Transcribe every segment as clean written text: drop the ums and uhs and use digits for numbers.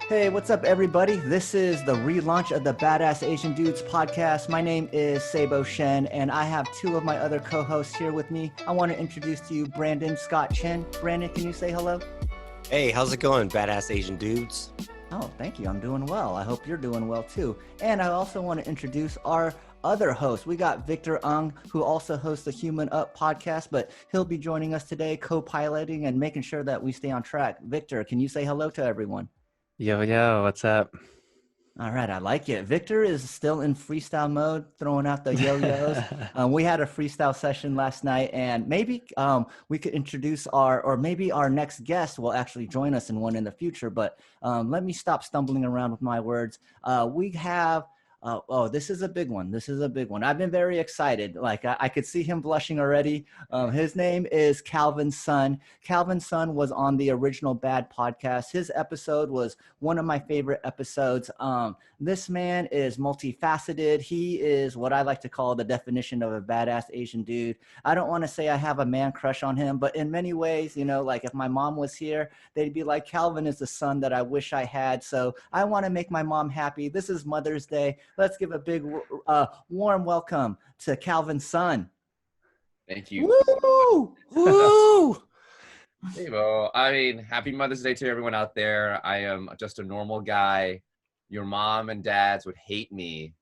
Hey, what's up, everybody? This is the relaunch of the Badass Asian Dudes podcast. My name is Seibo Shen, and I have two of my other co-hosts here with me. I want to introduce to you Brandon Scott Chin. Brandon, can you say hello? Hey, how's it going, Badass Asian Dudes? Oh, thank you. I'm doing well. I hope you're doing well too. And I also want to introduce our other host. We got Victor Ung, who also hosts the Human Up podcast, but he'll be joining us today, co-piloting and making sure that we stay on track. Victor, can you say hello to everyone? Yo, what's up? All right, I like it. Victor is still in freestyle mode, throwing out the yo-yos. We had a freestyle session last night, and maybe we could introduce or maybe our next guest will actually join us in one in the future. But let me stop stumbling around with my words. We have. This is a big one. This is a big one. I've been very excited. Like I could see him blushing already. His name is Calvin Sun. Calvin Sun was on the original Bad podcast. His episode was one of my favorite episodes. This man is multifaceted. He is what I like to call the definition of a badass Asian dude. I don't want to say I have a man crush on him, but in many ways, you know, like if my mom was here, they'd be like, Calvin is the son that I wish I had. So I want to make my mom happy. This is Mother's Day. Let's give a big warm welcome to Calvin Sun. Thank you. Woo! Woo! Seibo. I mean, happy Mother's Day to everyone out there. I am just a normal guy. Your mom and dads would hate me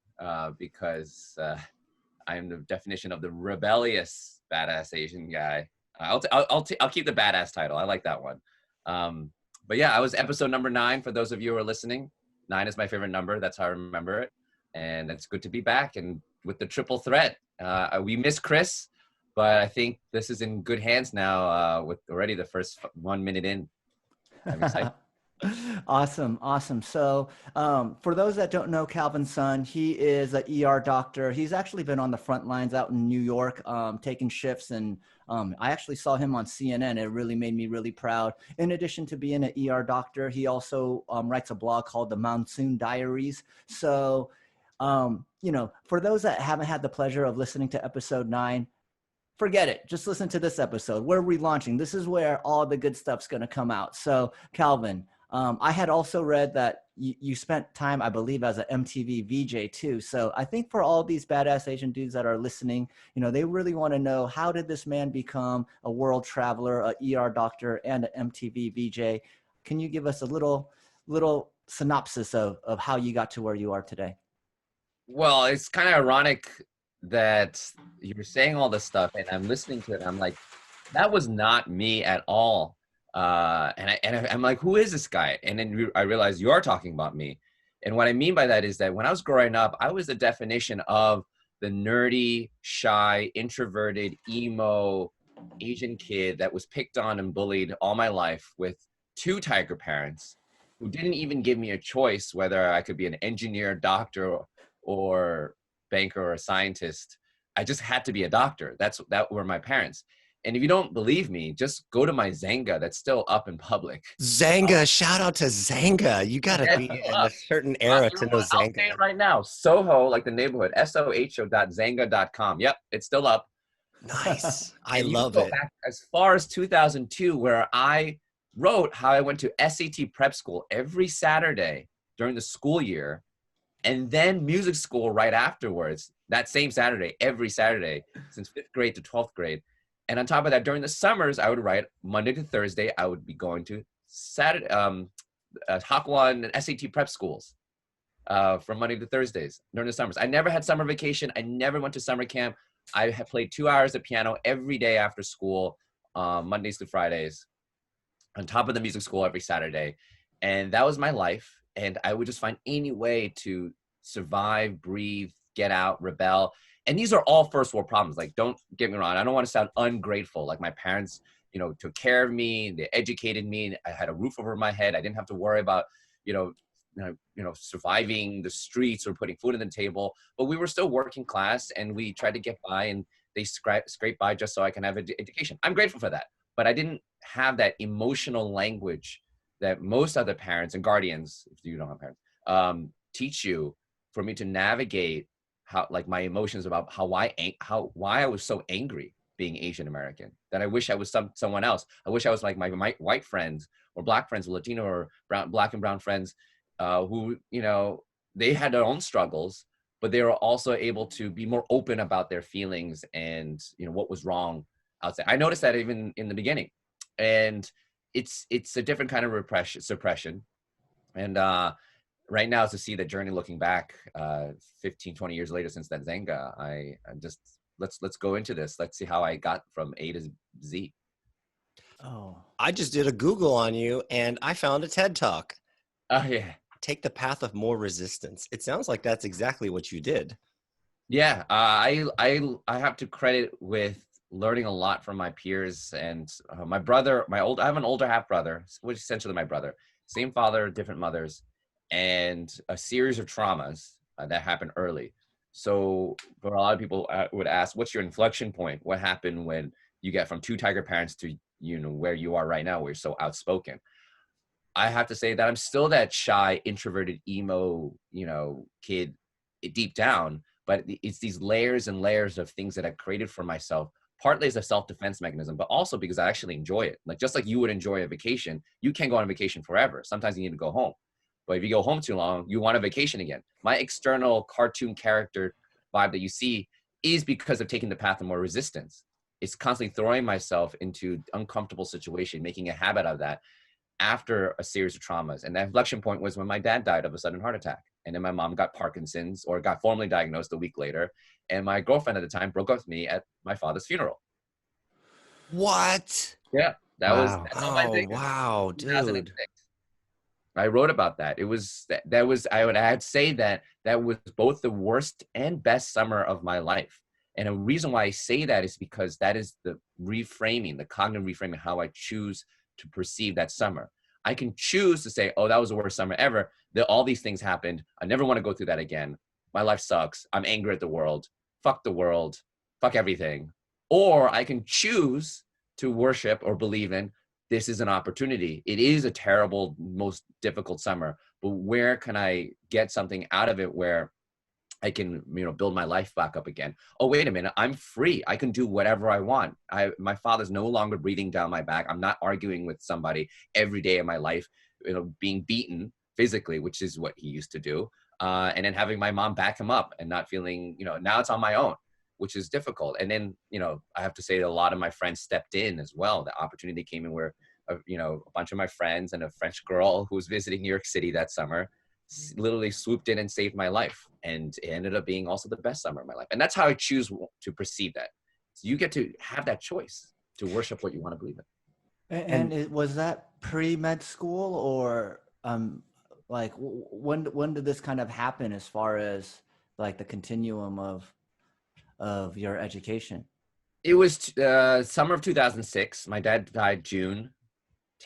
because I am the definition of the rebellious badass Asian guy. I'll keep the badass title. I like that one. But yeah, I was episode number 9 for those of you who are listening. 9 is my favorite number. That's how I remember it. And it's good to be back and with the triple threat. We miss Chris, but I think this is in good hands now with already the first 1 minute in. I'm excited. Awesome. So for those that don't know Calvin Sun, he is an ER doctor. He's actually been on the front lines out in New York taking shifts. And I actually saw him on CNN. It really made me really proud. In addition to being an ER doctor, he also writes a blog called the Monsoon Diaries. So for those that haven't had the pleasure of listening to episode 9, forget it. Just listen to this episode. We're relaunching. This is where all the good stuff's going to come out. So, Calvin, I had also read that you spent time, I believe, as an MTV VJ too. So I think for all these badass Asian dudes that are listening, they really want to know, how did this man become a world traveler, a ER doctor, and an MTV VJ? Can you give us a little synopsis of how you got to where you are today? Well, it's kind of ironic that you're saying all this stuff and I'm listening to it. And I'm like, that was not me at all. I'm like, who is this guy? And then I realized you are talking about me. And what I mean by that is that when I was growing up, I was the definition of the nerdy, shy, introverted, emo Asian kid that was picked on and bullied all my life with 2 tiger parents who didn't even give me a choice whether I could be an engineer, doctor, or banker or a scientist. I just had to be a doctor. That were my parents. And if you don't believe me, just go to my Zanga that's still up in public. Zanga, shout out to Zanga. You got to be in a certain era to know I'll Zanga. say it right now. Soho, like the neighborhood, soho.zanga.com. Yep, it's still up. Nice. I And you love go it. back as far as 2002, where I wrote how I went to SAT prep school every Saturday during the school year, and then music school right afterwards, that same Saturday, every Saturday, since 5th grade to 12th grade. And on top of that, during the summers, I would write Monday to Thursday. I would be going to Saturday, Hakwan and SAT prep schools from Monday to Thursdays during the summers. I never had summer vacation. I never went to summer camp. I had played 2 hours of piano every day after school, Mondays to Fridays, on top of the music school every Saturday. And that was my life. And I would just find any way to survive, breathe, get out, rebel. And these are all first world problems. Like, don't get me wrong. I don't want to sound ungrateful. Like, my parents, took care of me. They educated me. I had a roof over my head. I didn't have to worry about, surviving the streets or putting food on the table. But we were still working class, and we tried to get by, and they scraped by just so I can have an education. I'm grateful for that. But I didn't have that emotional language that most other parents and guardians, if you don't have parents, teach you, for me to navigate how, like, my emotions about why I was so angry being Asian American, that I wish I was someone else. I wish I was like my white friends or black friends, or Latino or black and brown friends. who, they had their own struggles, but they were also able to be more open about their feelings and, what was wrong outside. I noticed that even in the beginning, and it's a different kind of suppression. And right now, to see the journey looking back 15, 20 years later since that Zenga, I'm just, let's go into this. Let's see how I got from A to Z. Oh, I just did a Google on you and I found a TED Talk. Oh, yeah. Take the path of more resistance. It sounds like that's exactly what you did. Yeah, I have to credit with learning a lot from my peers and my brother. I have an older half brother, which is essentially my brother. Same father, different mothers, and a series of traumas that happened early. So, for a lot of people would ask, "What's your inflection point? What happened when you get from two tiger parents to where you are right now, where you're so outspoken?" I have to say that I'm still that shy, introverted, emo, kid deep down, but it's these layers and layers of things that I've created for myself, partly as a self-defense mechanism, but also because I actually enjoy it. Like, just like you would enjoy a vacation, you can't go on a vacation forever. Sometimes you need to go home. But if you go home too long, you want a vacation again. My external cartoon character vibe that you see is because of taking the path of more resistance. It's constantly throwing myself into uncomfortable situation, making a habit of that after a series of traumas. And that inflection point was when my dad died of a sudden heart attack. And then my mom got Parkinson's, or got formally diagnosed a week later. And my girlfriend at the time broke up with me at my father's funeral. What? Yeah, Wow. that's on my Oh, thing. wow, dude. 2006. I wrote about that. It was that was I'd say that was both the worst and best summer of my life. And a reason why I say that is because that is the reframing, the cognitive reframing, how I choose to perceive that summer. I can choose to say, "Oh, that was the worst summer ever. All these things happened. I never want to go through that again. My life sucks. I'm angry at the world. Fuck the world. Fuck everything." Or I can choose to worship or believe in, this is an opportunity. It is a terrible, most difficult summer, but where can I get something out of it where I can, build my life back up again? Oh, wait a minute. I'm free. I can do whatever I want. My father's no longer breathing down my back. I'm not arguing with somebody every day of my life, being beaten physically, which is what he used to do. And then having my mom back him up and not feeling, now it's on my own, which is difficult. And then, I have to say that a lot of my friends stepped in as well. The opportunity came in where, a bunch of my friends and a French girl who was visiting New York City that summer literally swooped in and saved my life. And it ended up being also the best summer of my life. And that's how I choose to perceive that. So you get to have that choice to worship what you want to believe in. and was that pre-med school, or like when did this kind of happen as far as like the continuum of your education? It was summer of 2006. My dad died June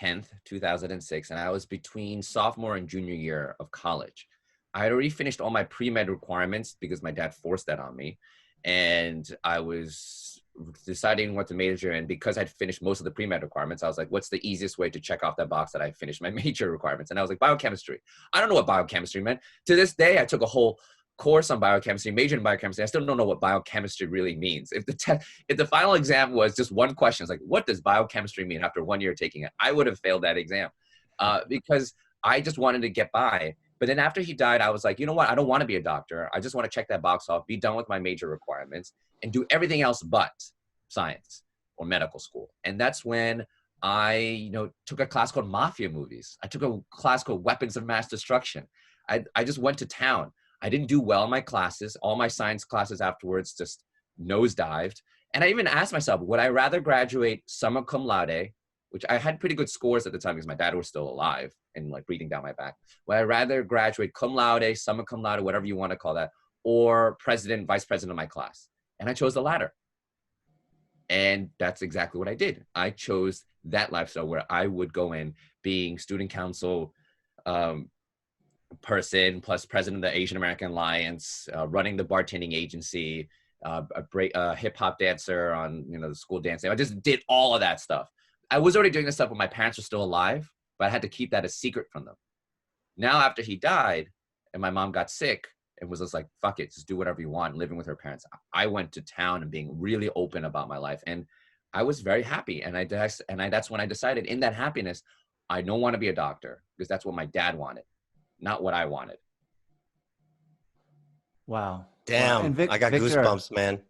10th, 2006, and I was between sophomore and junior year of college. I had already finished all my pre-med requirements because my dad forced that on me, and I was deciding what to major in. Because I'd finished most of the pre-med requirements, I was like, what's the easiest way to check off that box that I finished my major requirements? And I was like, biochemistry. I don't know what biochemistry meant. To this day, I took a whole course on biochemistry, majored in biochemistry. I still don't know what biochemistry really means. If the final exam was just one question, it's like, what does biochemistry mean after 1 year taking it? I would have failed that exam because I just wanted to get by. But then after he died, I was like, you know what? I don't want to be a doctor. I just want to check that box off, be done with my major requirements, and do everything else but science or medical school. And that's when I, took a class called Mafia Movies. I took a class called Weapons of Mass Destruction. I just went to town. I didn't do well in my classes. All my science classes afterwards just nosedived. And I even asked myself, would I rather graduate summa cum laude, which I had pretty good scores at the time because my dad was still alive and like breathing down my back. Would I rather graduate cum laude, summa cum laude, whatever you want to call that, or president, vice president of my class? And I chose the latter. And that's exactly what I did. I chose that lifestyle where I would go in being student council, person plus president of the Asian American Alliance, running the bartending agency, a hip hop dancer on the school dance. I just did all of that stuff. I was already doing this stuff when my parents were still alive, but I had to keep that a secret from them. Now after he died and my mom got sick and was just like, fuck it, just do whatever you want, living with her parents, I went to town and being really open about my life. And I was very happy. And that's when I decided, in that happiness, I don't want to be a doctor because that's what my dad wanted. not what I wanted. Wow. Wow. Damn, And I got Victor, goosebumps, man.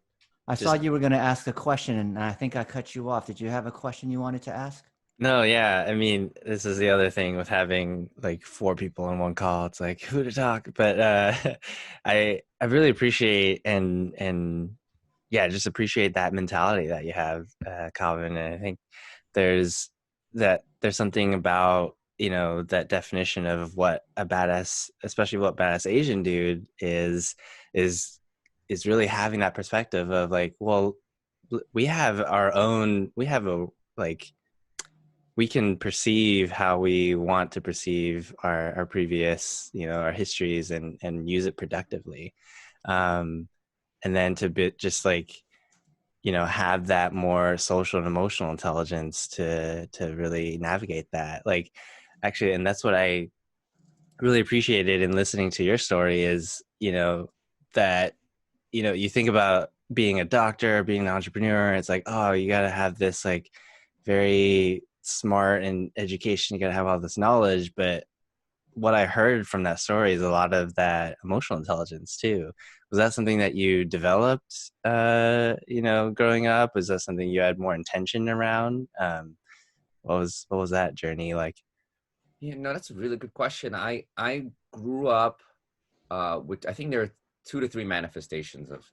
I saw Just you were going to ask a question, and I think I cut you off. Did you have a question you wanted to ask? No, yeah. I mean, this is the other thing with having like four people in one call. It's like who to talk. But I really appreciate and yeah, just appreciate that mentality that you have, Calvin. And I think there's there's something about, you know, that definition of what a badass, especially what badass Asian dude is is really having that perspective of like, well, we have our own, we have a like we can perceive how we want to perceive our previous, you know, our histories and use it productively. Um, and then to be just like, you know, have that more social and emotional intelligence to really navigate that. Like actually, and that's what I really appreciated in listening to your story is, you know, that, you know, you think about being a doctor, being an entrepreneur, it's like, oh, you got to have this like very smart and education, you got to have all this knowledge. But what I heard from that story is a lot of that emotional intelligence too. Was that something that you developed, you know, growing up? Was that something you had more intention around? What was that journey like? Yeah, no, that's a really good question. I grew up with, I think there are 2 to 3 manifestations of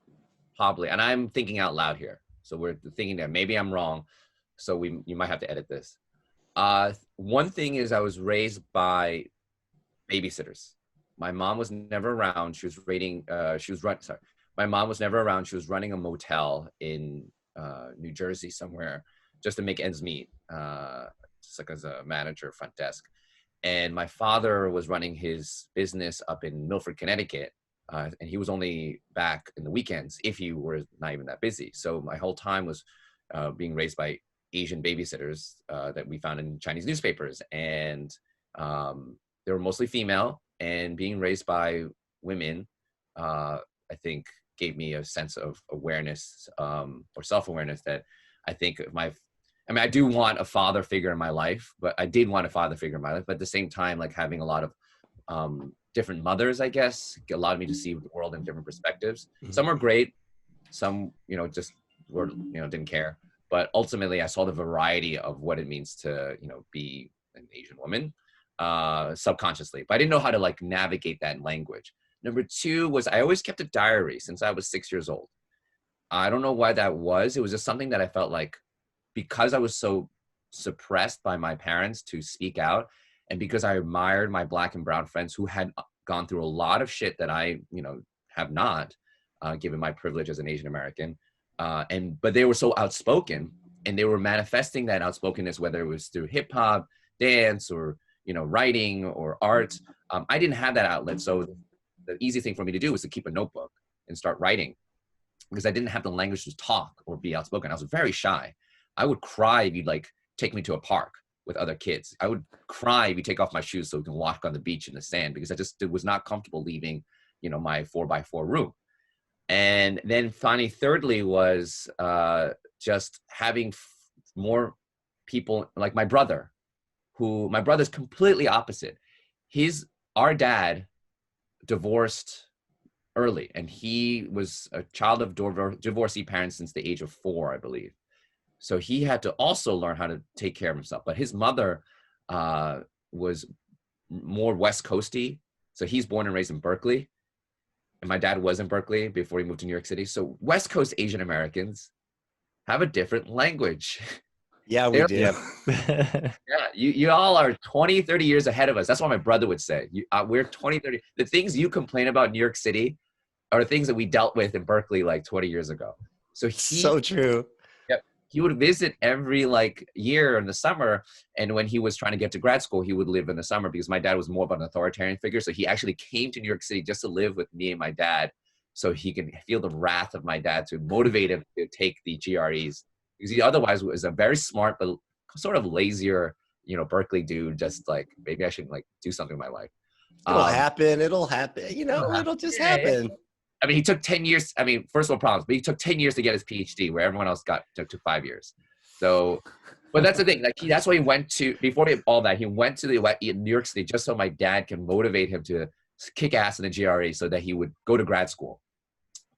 probably, and I'm thinking out loud here. So we're thinking that maybe I'm wrong. So you might have to edit this. One thing is I was raised by babysitters. My mom was never around. She was raiding, sorry. My mom was never around. She was running a motel in New Jersey somewhere just to make ends meet, just like as a manager, front desk. And my father was running his business up in Milford, Connecticut. And he was only back in the weekends if you were not even that busy. So my whole time was being raised by Asian babysitters that we found in Chinese newspapers. And they were mostly female, and being raised by women, I think gave me a sense of awareness or self-awareness that I think I mean, I do want a father figure in my life, but I did want a father figure in my life. But at the same time, like having a lot of different mothers, I guess, allowed me to see the world in different perspectives. Some were great, some, you know, just were, you know, didn't care. But ultimately, I saw the variety of what it means to, you know, be an Asian woman subconsciously. But I didn't know how to like navigate that language. Number 2 was I always kept a diary since I was 6 years old. I don't know why that was. It was just something that I felt like, because I was so suppressed by my parents to speak out, and because I admired my Black and brown friends who had gone through a lot of shit that I, you know, have not, given my privilege as an Asian American, but they were so outspoken, and they were manifesting that outspokenness, whether it was through hip hop, dance, or, you know, writing or art. I didn't have that outlet, so the easy thing for me to do was to keep a notebook and start writing, because I didn't have the language to talk or be outspoken. I was very shy. I would cry if you'd like take me to a park with other kids. I would cry if you take off my shoes so we can walk on the beach in the sand, because I just was not comfortable leaving, you know, my 4x4 room. And then finally, thirdly, was just having more people like my brother, my brother's completely opposite. Our dad divorced early, and he was a child of divorcee parents since the age of 4, I believe. So he had to also learn how to take care of himself. But his mother was more West Coasty. So he's born and raised in Berkeley. And my dad was in Berkeley before he moved to New York City. So West Coast Asian Americans have a different language. yeah, we do. Yeah, you all are 20, 30 years ahead of us. That's what my brother would say. We're 20, 30. The things you complain about in New York City are the things that we dealt with in Berkeley like 20 years ago. So So true. he would visit every like year in the summer. And when he was trying to get to grad school, he would live in the summer, because my dad was more of an authoritarian figure. So he actually came to New York City just to live with me and my dad, so he can feel the wrath of my dad to motivate him to take the GREs, because he otherwise was a very smart, but sort of lazier, you know, Berkeley dude. Just like, maybe I should like do something in my life. It'll happen. It'll happen. You know, it'll just happen. I mean, he took 10 years. First world problems, but he took 10 years to get his PhD, where everyone else took 5 years. So But that's the thing. Like that's why he went to before all that. He went to New York City just so my dad can motivate him to kick ass in the GRE, so that he would go to grad school.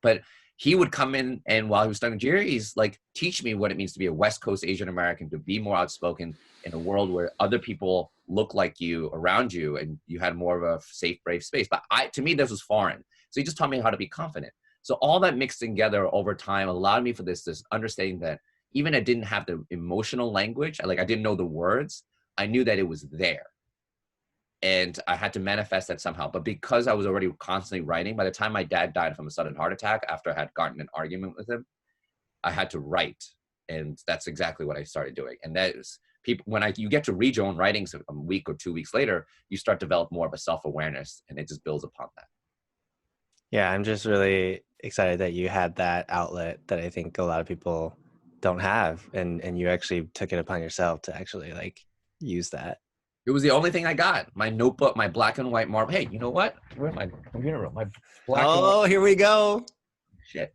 But he would come in, and while he was studying Diaries, like teach me what it means to be a West Coast Asian American, to be more outspoken in a world where other people look like you around you, and you had more of a safe, brave space. But to me, this was foreign. So he just taught me how to be confident. So all that mixed together over time allowed me for this understanding that even I didn't have the emotional language, like I didn't know the words, I knew that it was there. And I had to manifest that somehow. But because I was already constantly writing, by the time my dad died from a sudden heart attack, after I had gotten an argument with him, I had to write. And that's exactly what I started doing. And that is people, when you get to read your own writings a week or 2 weeks later, you start to develop more of a self-awareness, and it just builds upon that. Yeah, I'm just really excited that you had that outlet that I think a lot of people don't have, and you actually took it upon yourself to actually like use that. It was the only thing I got. My notebook, my black and white marble. Hey, you know what? Where's my computer room? My black and white. Here we go. Shit.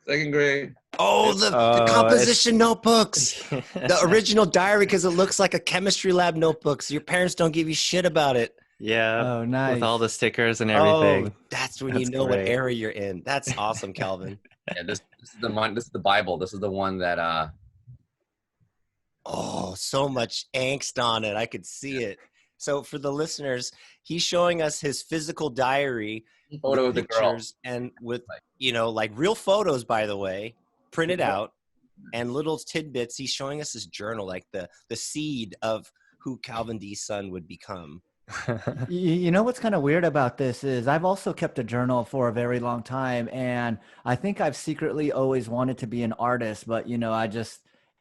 Second grade. Oh, the composition notebooks. The original diary, because it looks like a chemistry lab notebook. So your parents don't give you shit about it. Yeah. Oh, nice. With all the stickers and everything. Oh, that's when you know what era you're in. That's awesome, Calvin. Yeah, this is the one. This is the Bible. This is the one that. Oh, so much angst on it. I could see it. So for the listeners, he's showing us his physical diary, photo of the girl, and with like real photos, by the way, printed out, and little tidbits. He's showing us his journal, like the seed of who Calvin D's son would become. You know what's kind of weird about this is I've also kept a journal for a very long time, and I think I've secretly always wanted to be an artist, but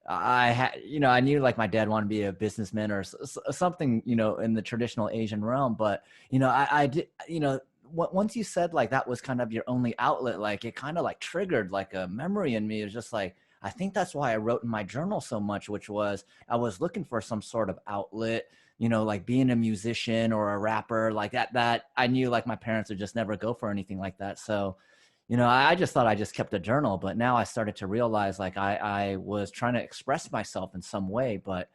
I knew like my dad wanted to be a businessman or something, in the traditional Asian realm. But, I did, once you said like that was kind of your only outlet, like it kind of like triggered like a memory in me. It was just like, I think that's why I wrote in my journal so much, which was I was looking for some sort of outlet, like being a musician or a rapper like that I knew like my parents would just never go for anything like that. So, I just thought I just kept a journal, but now I started to realize like I was trying to express myself in some way, but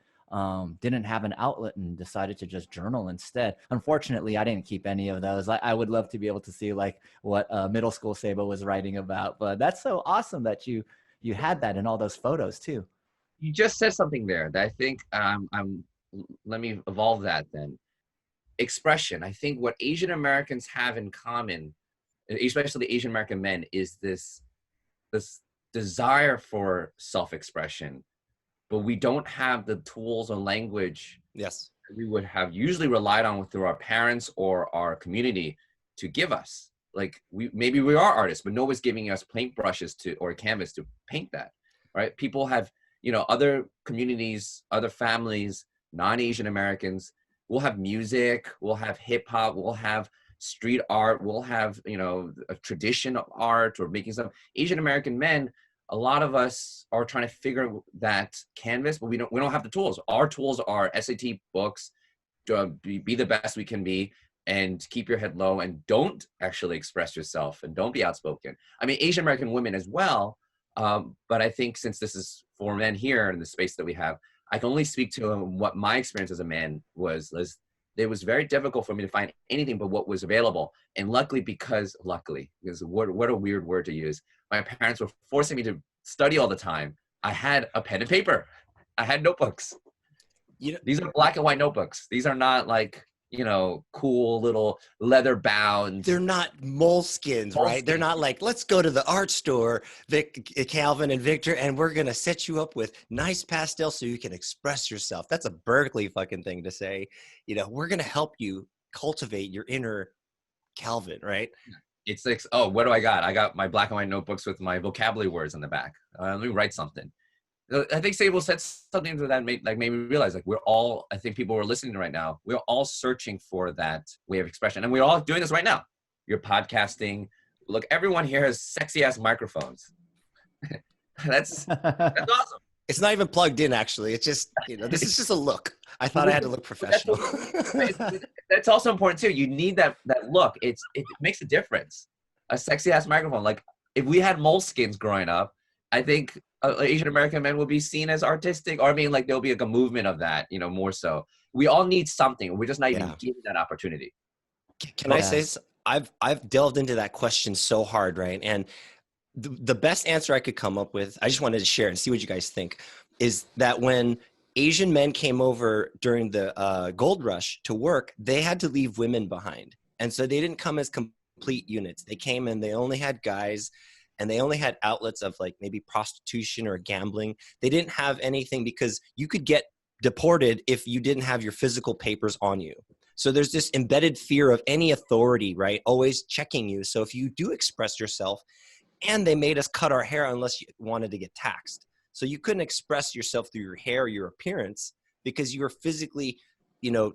didn't have an outlet and decided to just journal instead. Unfortunately, I didn't keep any of those. I would love to be able to see like what middle school Seibo was writing about, but that's so awesome that you had that in all those photos too. You just said something there that I think let me evolve that then. Expression. I think what Asian Americans have in common, especially Asian American men, is this desire for self-expression, but we don't have the tools or language yes we would have usually relied on through our parents or our community to give us. Like maybe we are artists, but nobody's giving us paintbrushes or a canvas to paint that, right? People have, other communities, other families, non-Asian Americans, we'll have music, we'll have hip hop, we'll have street art, we'll have, a tradition of art or making some. Asian American men, a lot of us are trying to figure that canvas, but we don't have the tools. Our tools are SAT books, to be the best we can be, and keep your head low and don't actually express yourself and don't be outspoken. I mean, Asian American women as well. But I think since this is for men here in the space that we have, I can only speak to what my experience as a man was. It was very difficult for me to find anything but what was available. And luckily, because what a weird word to use, my parents were forcing me to study all the time. I had a pen and paper. I had notebooks. These are black and white notebooks. These are not like, cool little leather bound. They're not moleskins, right? They're not like, let's go to the art store, Calvin and Victor, and we're going to set you up with nice pastels so you can express yourself. That's a Berkeley fucking thing to say. We're going to help you cultivate your inner Calvin, right? It's like, oh, what do I got? I got my black and white notebooks with my vocabulary words on the back. Let me write something. I think Seibo said something that made me realize, like, we're all, I think people who are listening right now, we're all searching for that way of expression. And we're all doing this right now. You're podcasting. Look, everyone here has sexy ass microphones. That's awesome. It's not even plugged in, actually. It's just, this is just a look. I thought I had to look professional. That's also important too. You need that look. It makes a difference. A sexy ass microphone. Like if we had moleskins growing up, I think Asian American men will be seen as artistic, or I mean, like there'll be like a movement of that, you know, more so. We all need something. We're just not even Yeah. given that opportunity. Can I Yeah. say, I've delved into that question so hard, right? And the best answer I could come up with, I just wanted to share and see what you guys think, is that when Asian men came over during the gold rush to work, they had to leave women behind. And so they didn't come as complete units. They came and they only had guys, and they only had outlets of like maybe prostitution or gambling. They didn't have anything because you could get deported if you didn't have your physical papers on you. So there's this embedded fear of any authority, right? Always checking you. So if you do express yourself, and they made us cut our hair unless you wanted to get taxed. So you couldn't express yourself through your hair, or your appearance, because you were physically,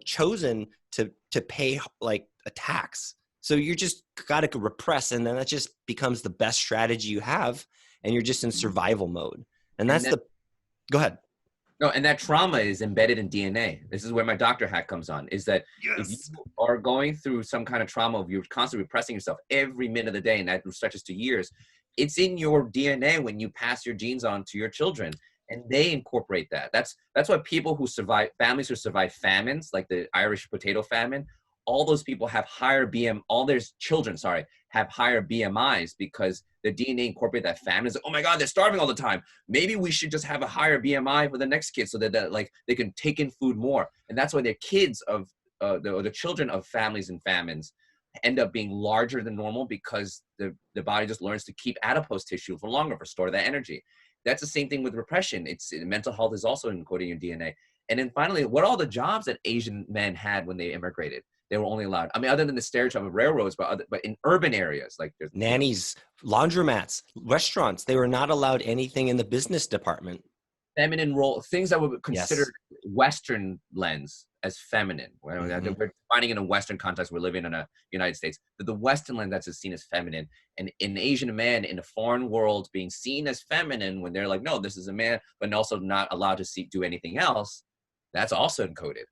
chosen to pay like a tax. So you're just got to repress, and then that just becomes the best strategy you have, and you're just in survival mode. And that's go ahead. No, and that trauma is embedded in DNA. This is where my doctor hat comes on, is that if you are going through some kind of trauma, you're constantly repressing yourself every minute of the day, and that stretches to years, it's in your DNA when you pass your genes on to your children, and they incorporate that. That's why people who survive, families who survive famines, like the Irish potato famine, all those people have higher all their children, have higher BMIs because the DNA incorporate that famine. It's like, oh my God, they're starving all the time. Maybe we should just have a higher BMI for the next kid so that like they can take in food more. And that's why they're kids of the children of families and famines end up being larger than normal, because the body just learns to keep adipose tissue for longer, for store that energy. That's the same thing with repression. Mental health is also encoded in your DNA. And then finally, what are all the jobs that Asian men had when they immigrated? They were only allowed, I mean, other than the stereotype of railroads, but in urban areas, like there's Nannies, laundromats, restaurants, they were not allowed anything in the business department. feminine role, things that were Yes. considered Western lens as feminine. We're defining in a Western context. We're living in a United States, but the Western lens that's seen as feminine, and an Asian man in a foreign world being seen as feminine when they're like, no, this is a man, but also not allowed to do anything else. That's also encoded,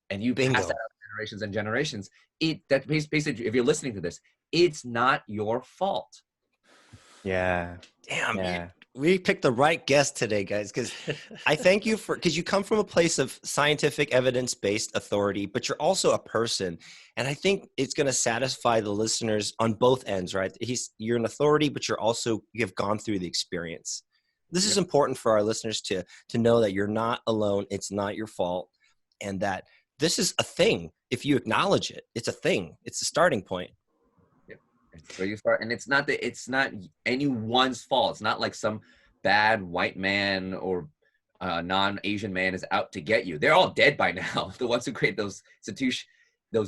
and you Bingo. pass that out generations and generations. That basically, if you're listening to this, it's not your fault. Yeah. Damn, Yeah. we picked the right guest today, guys, because I thank you because you come from a place of scientific evidence-based authority, but you're also a person. And I think it's going to satisfy the listeners on both ends, right? You're an authority, but you have gone through the experience. This is important for our listeners to know that you're not alone. It's not your fault. And that this is a thing. If you acknowledge it, it's a thing. It's a starting point. So you start, and it's not anyone's fault. It's not like some bad white man or non-Asian man is out to get you. They're all dead by now. The ones who create those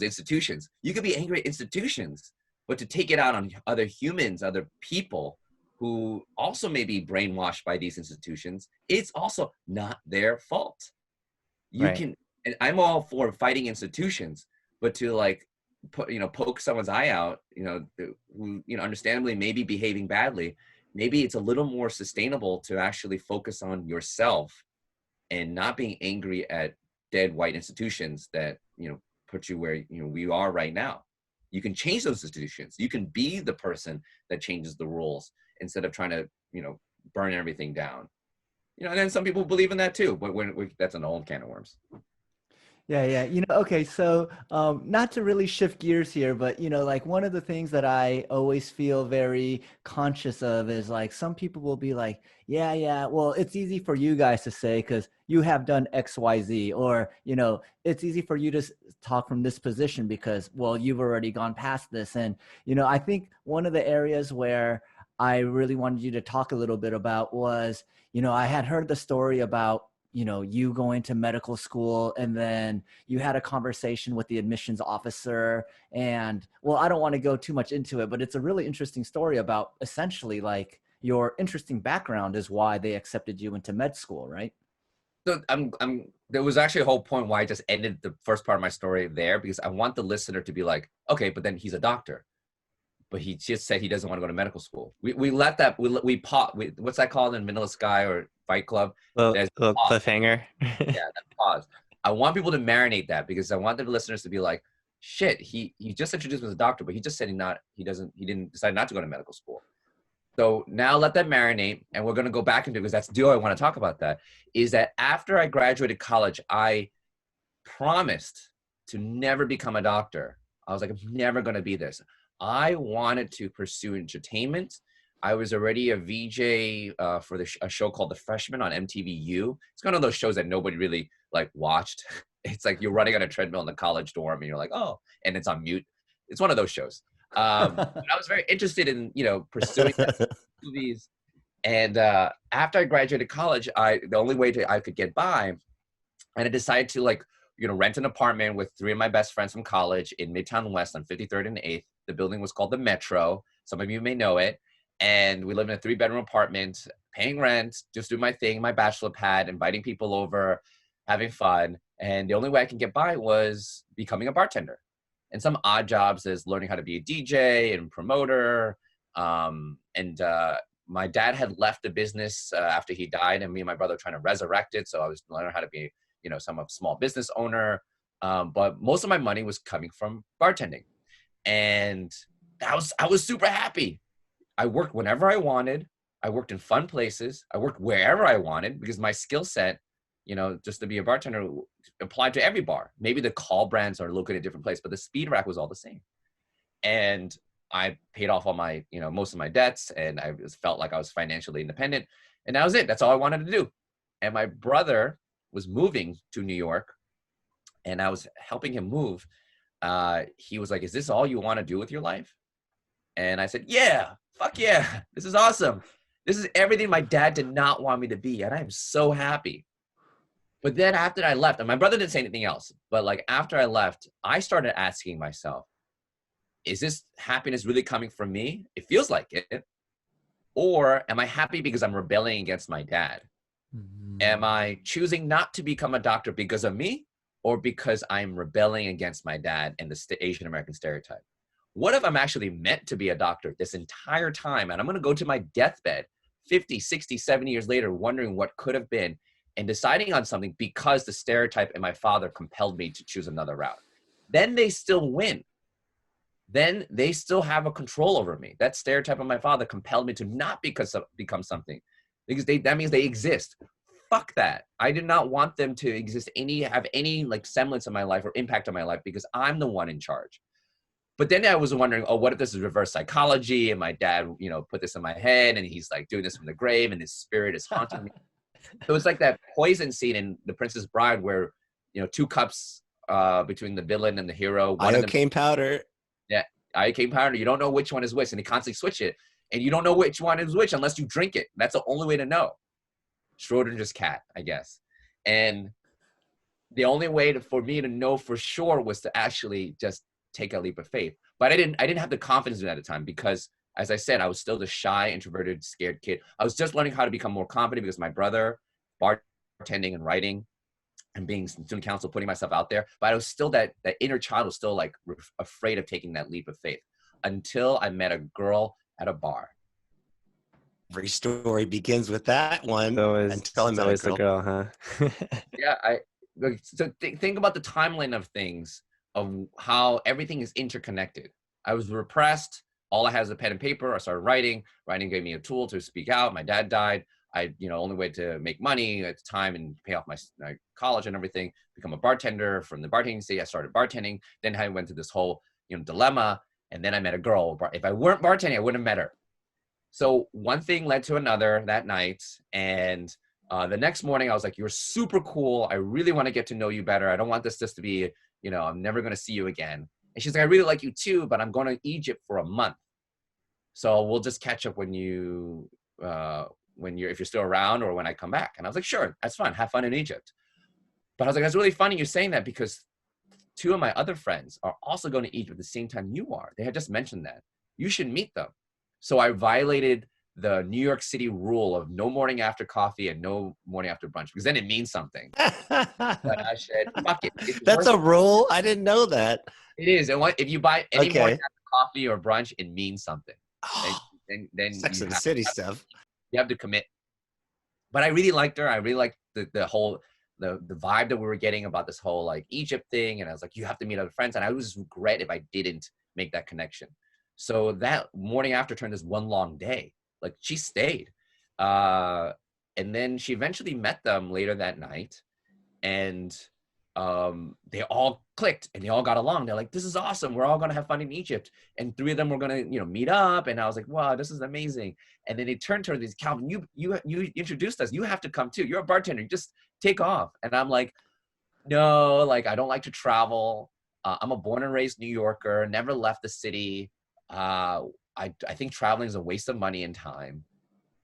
institutions. You could be angry at institutions, but to take it out on other humans, other people who also may be brainwashed by these institutions, it's also not their fault. And I'm all for fighting institutions, but to like poke someone's eye out, who understandably maybe behaving badly, maybe it's a little more sustainable to actually focus on yourself and not being angry at dead white institutions that put you where we are right now. You can change those institutions. You can be the person that changes the rules instead of trying to burn everything down. And then some people believe in that too, but that's an old can of worms. Yeah. Okay. So, not to really shift gears here, but, like one of the things that I always feel very conscious of is like, some people will be like, yeah, well, it's easy for you guys to say, cause you have done X, Y, Z, or, it's easy for you to talk from this position because, well, you've already gone past this. And, I think one of the areas where I really wanted you to talk a little bit about was, I had heard the story about, you going to medical school, and then you had a conversation with the admissions officer. And well, I don't want to go too much into it, but it's a really interesting story about essentially like your interesting background is why they accepted you into med school, right? So there was actually a whole point why I just ended the first part of my story there, because I want the listener to be like, okay, but then he's a doctor, but he just said he doesn't want to go to medical school. We let that, what's that called in Vanilla Sky or Fight Club? Little cliffhanger. Yeah, that pause. I want people to marinate that, because I want the listeners to be like, shit, he just introduced me as a doctor, but he just said he didn't decide not to go to medical school. So now let that marinate, and we're going to go back into, because that's the deal I want to talk about that, is that after I graduated college, I promised to never become a doctor. I was like, I'm never going to be this. I wanted to pursue entertainment. I was already a VJ for a show called The Freshman on MTVU. It's one of those shows that nobody really like watched. It's like you're running on a treadmill in the college dorm and you're like, oh, and it's on mute. It's one of those shows. But I was very interested in, pursuing movies. And after I graduated college, the only way I could get by, and I decided to rent an apartment with 3 of my best friends from college in Midtown West on 53rd and 8th. The building was called the Metro. Some of you may know it. And we lived in a 3-bedroom apartment, paying rent, just doing my thing, my bachelor pad, inviting people over, having fun. And the only way I can get by was becoming a bartender. And some odd jobs is learning how to be a DJ and promoter. My dad had left the business after he died, and me and my brother were trying to resurrect it. So I was learning how to be, some small business owner. But most of my money was coming from bartending. And I was super happy. I worked whenever I wanted. I worked in fun places. I worked wherever I wanted because my skill set, just to be a bartender applied to every bar. Maybe the call brands are located in a different place, but the speed rack was all the same. And I paid off all my, most of my debts, and I felt like I was financially independent. And that was it. That's all I wanted to do. And my brother was moving to New York, and I was helping him move. He was like, "Is this all you want to do with your life?" And I said, "Yeah, fuck yeah. This is awesome. This is everything my dad did not want me to be. And I am so happy." But then after I left, and my brother didn't say anything else, but after I left, I started asking myself, is this happiness really coming from me? It feels like it. Or am I happy because I'm rebelling against my dad? Mm-hmm. Am I choosing not to become a doctor because of me, or because I'm rebelling against my dad and the Asian American stereotype? What if I'm actually meant to be a doctor this entire time, and I'm going to go to my deathbed 50, 60, 70 years later, wondering what could have been, and deciding on something because the stereotype and my father compelled me to choose another route? Then they still win. Then they still have a control over me. That stereotype of my father compelled me to not become something, because that means they exist. Fuck that. I did not want them to have any semblance of my life or impact on my life, because I'm the one in charge. But then I was wondering, what if this is reverse psychology, and my dad, put this in my head, and he's doing this from the grave, and his spirit is haunting me. So it's like that poison scene in The Princess Bride where, 2 cups between the villain and the hero. Iocane powder. Yeah, iocane powder. You don't know which one is which, and they constantly switch it. And you don't know which one is which unless you drink it. That's the only way to know. Schrodinger's cat, I guess. And the only way for me to know for sure was to actually just take a leap of faith. But I didn't have the confidence in it at the time, because, as I said, I was still the shy, introverted, scared kid. I was just learning how to become more confident because my brother, bartending and writing and being student council, putting myself out there. But I was still that inner child was still afraid of taking that leap of faith, until I met a girl at a bar. Every story begins with that one. Until I met a girl, huh? Yeah, so think about the timeline of things, of how everything is interconnected. I was repressed. All I had was a pen and paper. I started writing. Writing gave me a tool to speak out. My dad died. Only way to make money at the time and pay off my college and everything, become a bartender. From the bartending stage, I started bartending. Then I went through this whole, dilemma. And then I met a girl. If I weren't bartending, I wouldn't have met her. So one thing led to another that night. And the next morning I was like, "You're super cool. I really want to get to know you better. I don't want this just to be, I'm never going to see you again." And she's like, "I really like you too, but I'm going to Egypt for a month. So we'll just catch up if you're still around, or when I come back." And I was like, "Sure, that's fine. Have fun in Egypt." But I was like, "That's really funny you're saying that, because 2 of my other friends are also going to Egypt at the same time you are. They had just mentioned that. You should meet them." So I violated the New York City rule of no morning after coffee and no morning after brunch, because then it means something. But I said, fuck it. That's a rule? I didn't know that. It is. And if you buy any morning after coffee or brunch, it means something. Then Sex and the City stuff. You have to commit. But I really liked her. I really liked the whole the vibe that we were getting about this whole Egypt thing. And I was like, you have to meet other friends. And I would just regret if I didn't make that connection. So that morning after turned this one long day. Like she stayed. And then she eventually met them later that night, and they all clicked and they all got along. They're like, this is awesome. We're all going to have fun in Egypt. And 3 of them were going to, meet up. And I was like, wow, this is amazing. And then they turned to her, these, Calvin, you introduced us. You have to come too. You're a bartender. You just take off. And I'm like, no, like, I don't like to travel. I'm a born and raised New Yorker, never left the city. I think traveling is a waste of money and time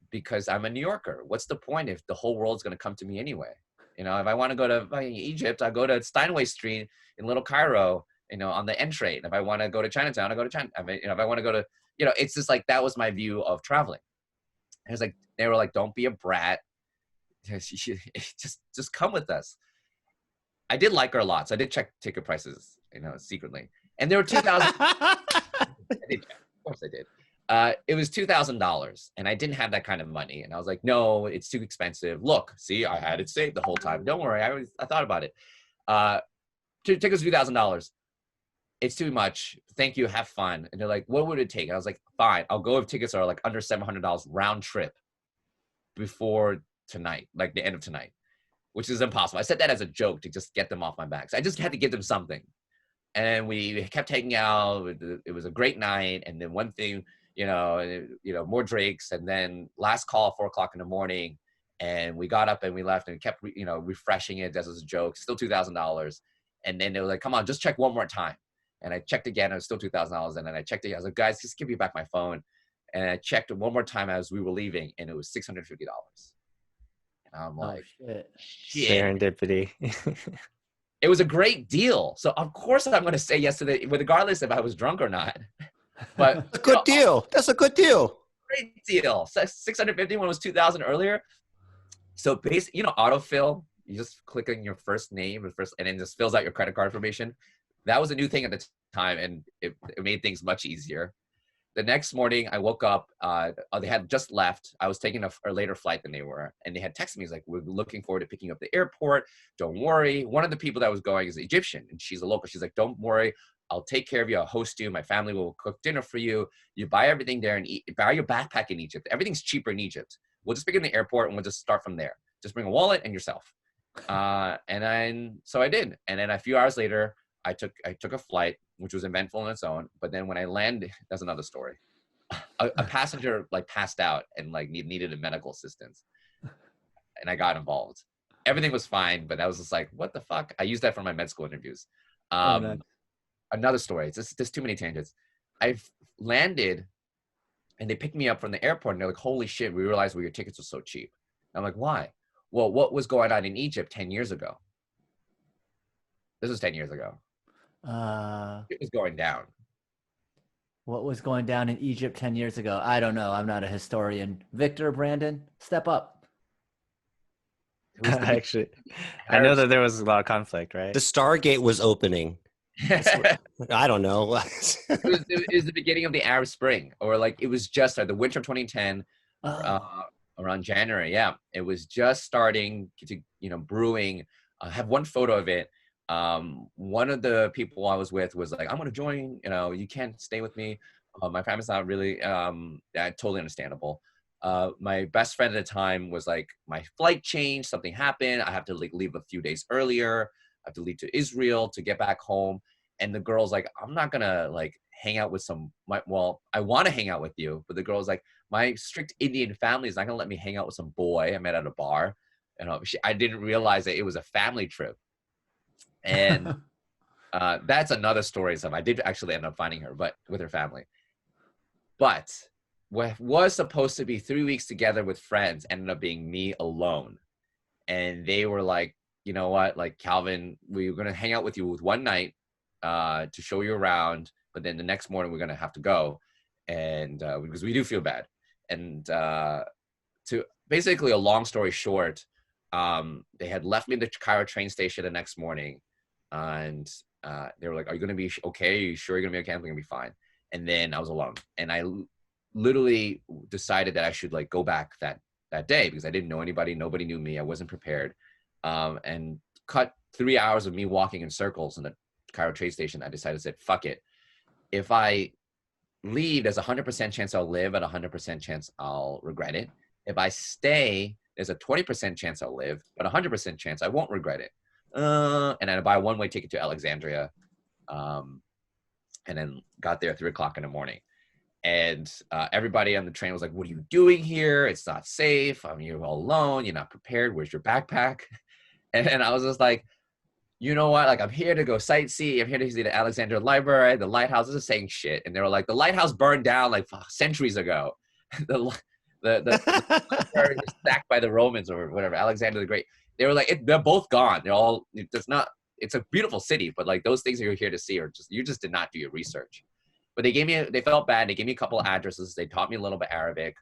because I'm a New Yorker. What's the point if the whole world's going to come to me anyway? If I want to go to Egypt, I go to Steinway Street in Little Cairo, on the N train. If I want to go to Chinatown, I go to China. If I want to go to, it's just like, that was my view of traveling. It was like, they were like, don't be a brat. Just come with us. I did like her a lot. So I did check ticket prices, secretly. And there were 2,000. I did check. Of course I did. It was $2,000 and I didn't have that kind of money. And I was like, no, it's too expensive. Look, see, I had it saved the whole time. Don't worry. I thought about it. Tickets $2,000. It's too much. Thank you. Have fun. And they're like, what would it take? And I was like, fine. I'll go if tickets are like under $700 round trip before tonight, like the end of tonight, which is impossible. I said that as a joke to just get them off my back. So I just had to give them something. And we kept hanging out. It was a great night. And then one thing, more drinks. And then last call, 4:00 in the morning. And we got up and we left and kept, refreshing it as a joke, still $2,000. And then they were like, come on, just check one more time. And I checked again, it was still $2,000. And then I checked again. I was like, guys, just give me back my phone. And I checked it one more time as we were leaving, and it was $650. And I'm like, shit. Serendipity. It was a great deal. So of course I'm going to say yes to it, regardless if I was drunk or not. But a good deal. That's a good deal. Great deal. 650 when it was 2,000 earlier. So basically, autofill, you just click on your first name and then just fills out your credit card information. That was a new thing at the time, and it made things much easier. The next morning, I woke up. They had just left. I was taking a later flight than they were, and they had texted me. He's like, "We're looking forward to picking you up at the airport. Don't worry." One of the people that was going is Egyptian, and she's a local. She's like, "Don't worry. I'll take care of you. I'll host you. My family will cook dinner for you. You buy everything there and buy your backpack in Egypt. Everything's cheaper in Egypt. We'll just pick you in the airport, and we'll just start from there. Just bring a wallet and yourself." So I did. And then a few hours later, I took a flight, which was eventful on its own. But then when I landed, that's another story. A passenger passed out and needed a medical assistance, and I got involved. Everything was fine, but I was just like, what the fuck? I used that for my med school interviews. Nice. Another story. There's too many tangents. I've landed and they picked me up from the airport and they're like, holy shit, we realized your tickets were so cheap. And I'm like, why? Well, what was going on in Egypt 10 years ago? This was 10 years ago. It was going down. What was going down in Egypt 10 years ago? I don't know. I'm not a historian. Victor, Brandon, step up. Actually, I know that there was a lot of conflict, right? The Stargate was opening. I don't know. it was the beginning of the Arab Spring, or it was just the winter of 2010, around January. Yeah, it was just starting to, brewing. I have one photo of it. One of the people I was with was like, I'm going to join, you can't stay with me. My family's not really, totally understandable. My best friend at the time was like, my flight changed, something happened. I have to leave a few days earlier. I have to leave to Israel to get back home. And the girl's like, I'm not gonna hang out with I want to hang out with you. But the girl's like, my strict Indian family is not gonna let me hang out with some boy I met at a bar. And I didn't realize that it was a family trip. And that's another story. I did actually end up finding her, but with her family. But what was supposed to be 3 weeks together with friends ended up being me alone. And they were like, you know what, Calvin, we're going to hang out with you with one night to show you around. But then the next morning we're going to have to go. And because we do feel bad. And to basically a long story short, they had left me at the Cairo train station the next morning. And they were like, are you going to be okay? Are you sure you're going to be okay? I'm going to be fine. And then I was alone. And I literally decided that I should go back that day because I didn't know anybody. Nobody knew me. I wasn't prepared. And cut 3 hours of me walking in circles in the Cairo train station. I decided to say, fuck it. If I leave, there's a 100% chance I'll live, and a 100% chance I'll regret it. If I stay, there's a 20% chance I'll live, but a 100% chance I won't regret it. And I buy a one-way ticket to Alexandria, and then got there at 3 o'clock in the morning. And everybody on the train was like, "What are you doing here? It's not safe. I mean, you're all alone. You're not prepared. Where's your backpack?" And I was just like, you know what? Like, I'm here to go sightsee. I'm here to see the Alexandria Library, the lighthouse. This is saying shit. And they were like, the lighthouse burned down like centuries ago. The library was sacked by the Romans or whatever, Alexander the Great. They were like, they're both gone. They're all, it's a beautiful city, but like those things that you're here to see are just, you just did not do your research. But they felt bad. They gave me a couple of addresses. They taught me a little bit Arabic.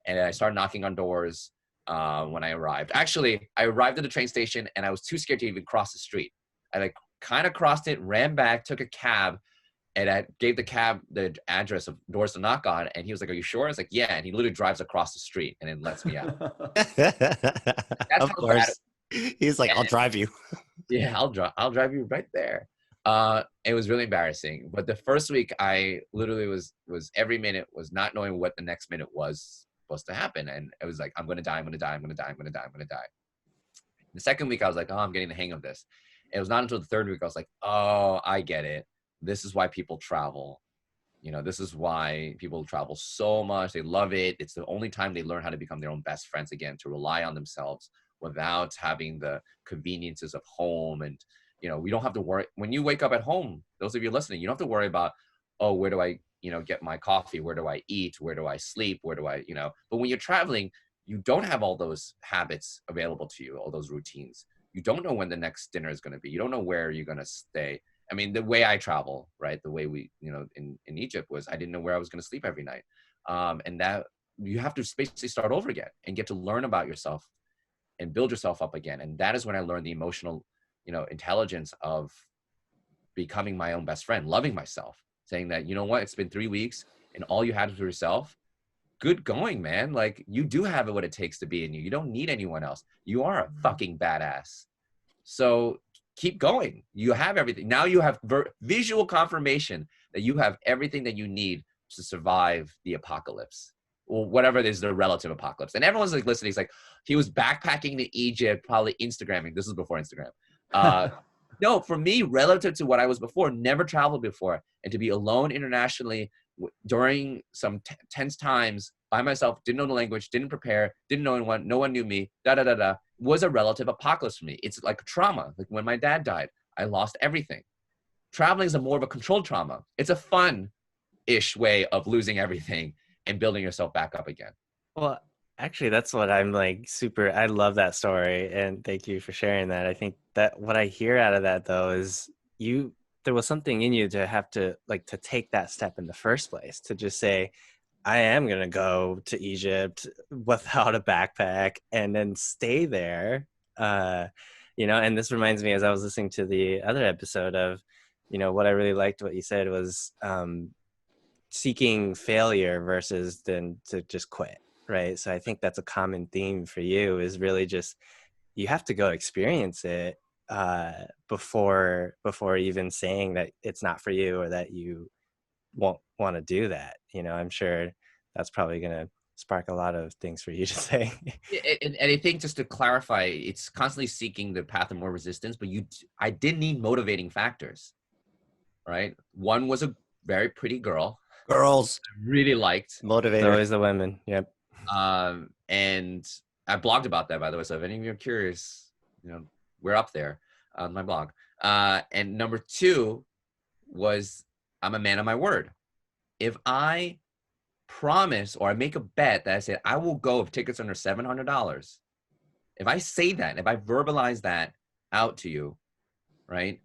And I started knocking on doors when I arrived. Actually, I arrived at the train station and I was too scared to even cross the street. I like kind of crossed it, ran back, took a cab, and I gave the cab the address of doors to knock on. And he was like, "Are you sure?" I was like, "Yeah." And he literally drives across the street and then lets me out. That's Of how course. He's like, And- I'll drive you. Yeah, I'll drive you right there. It was really embarrassing. But the first week, I literally was every minute was not knowing what the next minute was supposed to happen, and it was like, I'm gonna die, I'm gonna die, I'm gonna die, I'm gonna die, I'm gonna die. The second week, I was like, oh, I'm getting the hang of this. It was not until the third week I was like, oh, I get it. This is why people travel. You know, this is why people travel so much. They love it. It's the only time they learn how to become their own best friends again, to rely on themselves without having the conveniences of home. And, you know, we don't have to worry. When you wake up at home, those of you listening, you don't have to worry about, oh, where do I, get my coffee? Where do I eat? Where do I sleep? Where do I, but when you're traveling, you don't have all those habits available to you, all those routines. You don't know when the next dinner is going to be. You don't know where you're going to stay. I mean, the way I travel, right? The way we, in Egypt was, I didn't know where I was going to sleep every night. And that you have to basically start over again and get to learn about yourself and build yourself up again. And that is when I learned the emotional, intelligence of becoming my own best friend, loving myself, saying that, you know what, it's been 3 weeks and all you had was yourself. Good going, man. Like, you do have what it takes to be in you. You don't need anyone else. You are a fucking badass. So keep going. You have everything. Now you have visual confirmation that you have everything that you need to survive the apocalypse, or whatever it is, the relative apocalypse. And everyone's like listening. He's like, he was backpacking to Egypt, probably Instagramming. This is before Instagram. No, for me, relative to what I was before, never traveled before, and to be alone internationally during some tense times by myself, didn't know the language, didn't prepare, didn't know anyone, no one knew me, was a relative apocalypse for me. It's like trauma. Like when my dad died, I lost everything. Traveling is more of a controlled trauma. It's a fun-ish way of losing everything and building yourself back up again. Well, actually, that's what I'm like I love that story, and thank you for sharing that. I think that what I hear out of that, though, is there was something in you to have to to take that step in the first place, to just say, I am going to go to Egypt without a backpack and then stay there. And this reminds me, as I was listening to the other episode of, what I really liked what you said was seeking failure versus then to just quit. Right. So I think that's a common theme for you, is really just, you have to go experience it before even saying that it's not for you or that you won't want to do that. I'm sure that's probably going to spark a lot of things for you to say. And I think, just to clarify, it's constantly seeking the path of more resistance, but I did need motivating factors, right? One was a very pretty girl. Girls. I really liked. Motivator. Always the women. Yep. And I blogged about that, by the way. So if any of you are curious, we're up there on my blog. And number two was, I'm a man of my word. If I promise or I make a bet that I said I will go if tickets are under $700, if I say that, if I verbalize that out to you, right,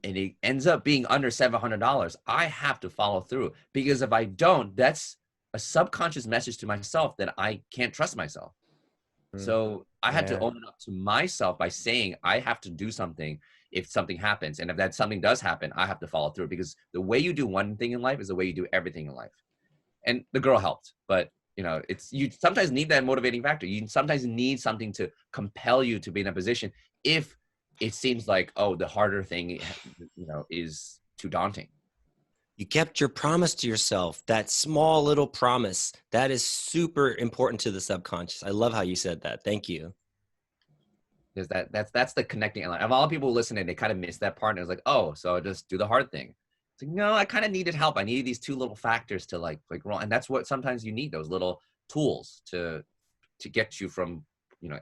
and it ends up being under $700, I have to follow through, because if I don't, that's a subconscious message to myself that I can't trust myself. So I had to own it up to myself by saying I have to do something if something happens. And if that something does happen, I have to follow through, because the way you do one thing in life is the way you do everything in life. And the girl helped, but you sometimes need that motivating factor. You sometimes need something to compel you to be in a position if it seems like, oh, the harder thing, is too daunting. You kept your promise to yourself. That small little promise, that is super important to the subconscious. I love how you said that. Thank you. Because that's the connecting line. Of all the people listening, they kind of miss that part. And it's like, oh, so just do the hard thing. It's like, no, I kind of needed help. I needed these two little factors to like roll. And that's what sometimes you need, those little tools to get you from,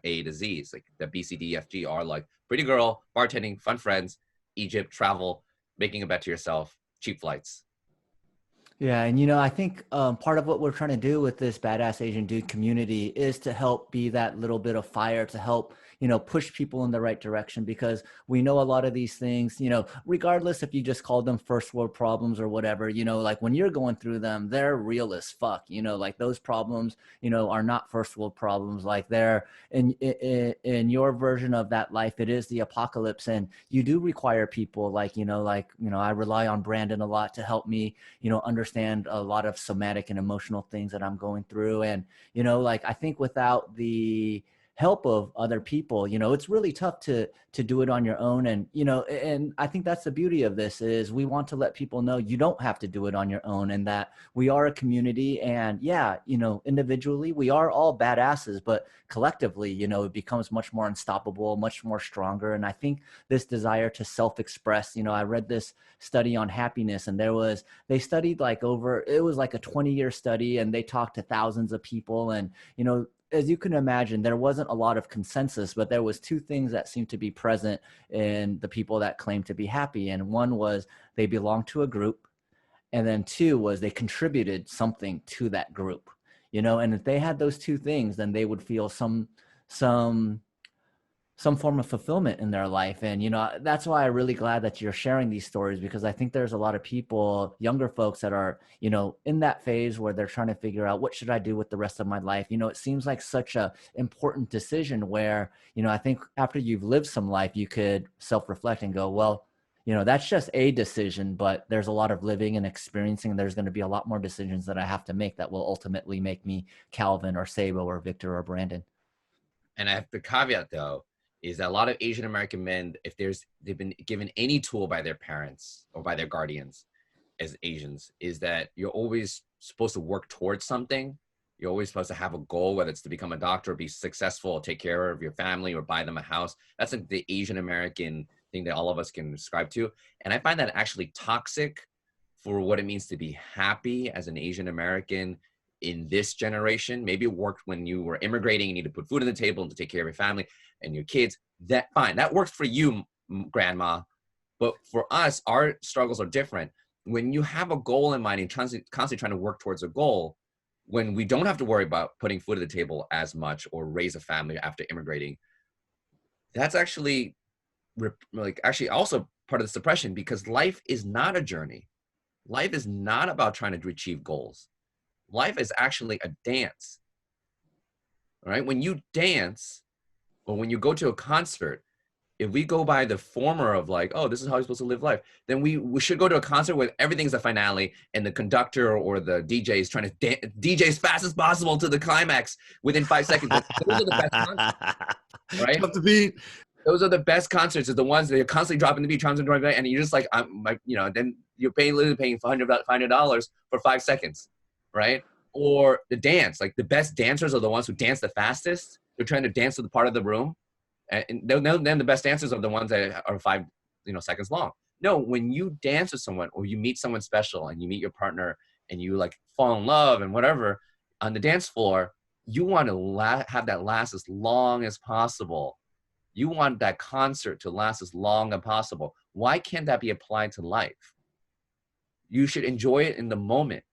A to Z. It's like the B, C, D, F, G are like pretty girl, bartending, fun friends, Egypt, travel, making a bet to yourself, cheap flights. Yeah, and I think part of what we're trying to do with this Badass Asian Dude community is to help be that little bit of fire to help, push people in the right direction, because we know a lot of these things, regardless if you just call them first world problems or whatever, like when you're going through them, they're real as fuck, like those problems, are not first world problems. Like they're in your version of that life, it is the apocalypse, and you do require people like, I rely on Brandon a lot to help me, understand a lot of somatic and emotional things that I'm going through. And, like I think without the help of other people, it's really tough to do it on your own. And, and I think that's the beauty of this is we want to let people know you don't have to do it on your own, and that we are a community. And yeah, individually we are all badasses, but collectively, it becomes much more unstoppable, much more stronger. And I think this desire to self-express, I read this study on happiness, and they studied it was like a 20-year study, and they talked to thousands of people. And, as you can imagine, there wasn't a lot of consensus, but there was two things that seemed to be present in the people that claimed to be happy. And one was they belonged to a group. And then two was they contributed something to that group, and if they had those two things, then they would feel some form of fulfillment in their life. And, that's why I'm really glad that you're sharing these stories, because I think there's a lot of people, younger folks that are, in that phase where they're trying to figure out what should I do with the rest of my life. It seems like such a important decision where, I think after you've lived some life, you could self-reflect and go, well, that's just a decision, but there's a lot of living and experiencing. And there's going to be a lot more decisions that I have to make that will ultimately make me Calvin or Seibo or Victor or Brandon. And I have the caveat though, is that a lot of Asian American men, if they've been given any tool by their parents or by their guardians as Asians, is that you're always supposed to work towards something. You're always supposed to have a goal, whether it's to become a doctor or be successful or take care of your family or buy them a house. That's like the Asian American thing that all of us can ascribe to. And I find that actually toxic for what it means to be happy as an Asian American in this generation. Maybe it worked when you were immigrating and you need to put food on the table and to take care of your family and your kids. That fine, that works for you, grandma. But for us, our struggles are different. When you have a goal in mind and constantly trying to work towards a goal, when we don't have to worry about putting food at the table as much or raise a family after immigrating, that's actually also part of the suppression, because life is not a journey. Life is not about trying to achieve goals. Life is actually a dance. All right. When you dance or when you go to a concert, if we go by the former of like, oh, this is how you're supposed to live life, then we should go to a concert where everything's a finale and the conductor or the DJ is trying to DJ as fast as possible to the climax within 5 seconds. Those are the best concerts, right? Drop the beat. Those are the best concerts, is the ones that you're constantly dropping the beat, and you're just like, then you're literally paying $500 for 5 seconds, right? Or the dance, like the best dancers are the ones who dance the fastest. They're trying to dance to the part of the room. And then the best dancers are the ones that are 5 seconds long. No, when you dance with someone or you meet someone special and you meet your partner and you like fall in love and whatever on the dance floor, you want to have that last as long as possible. You want that concert to last as long as possible. Why can't that be applied to life? You should enjoy it in the moment.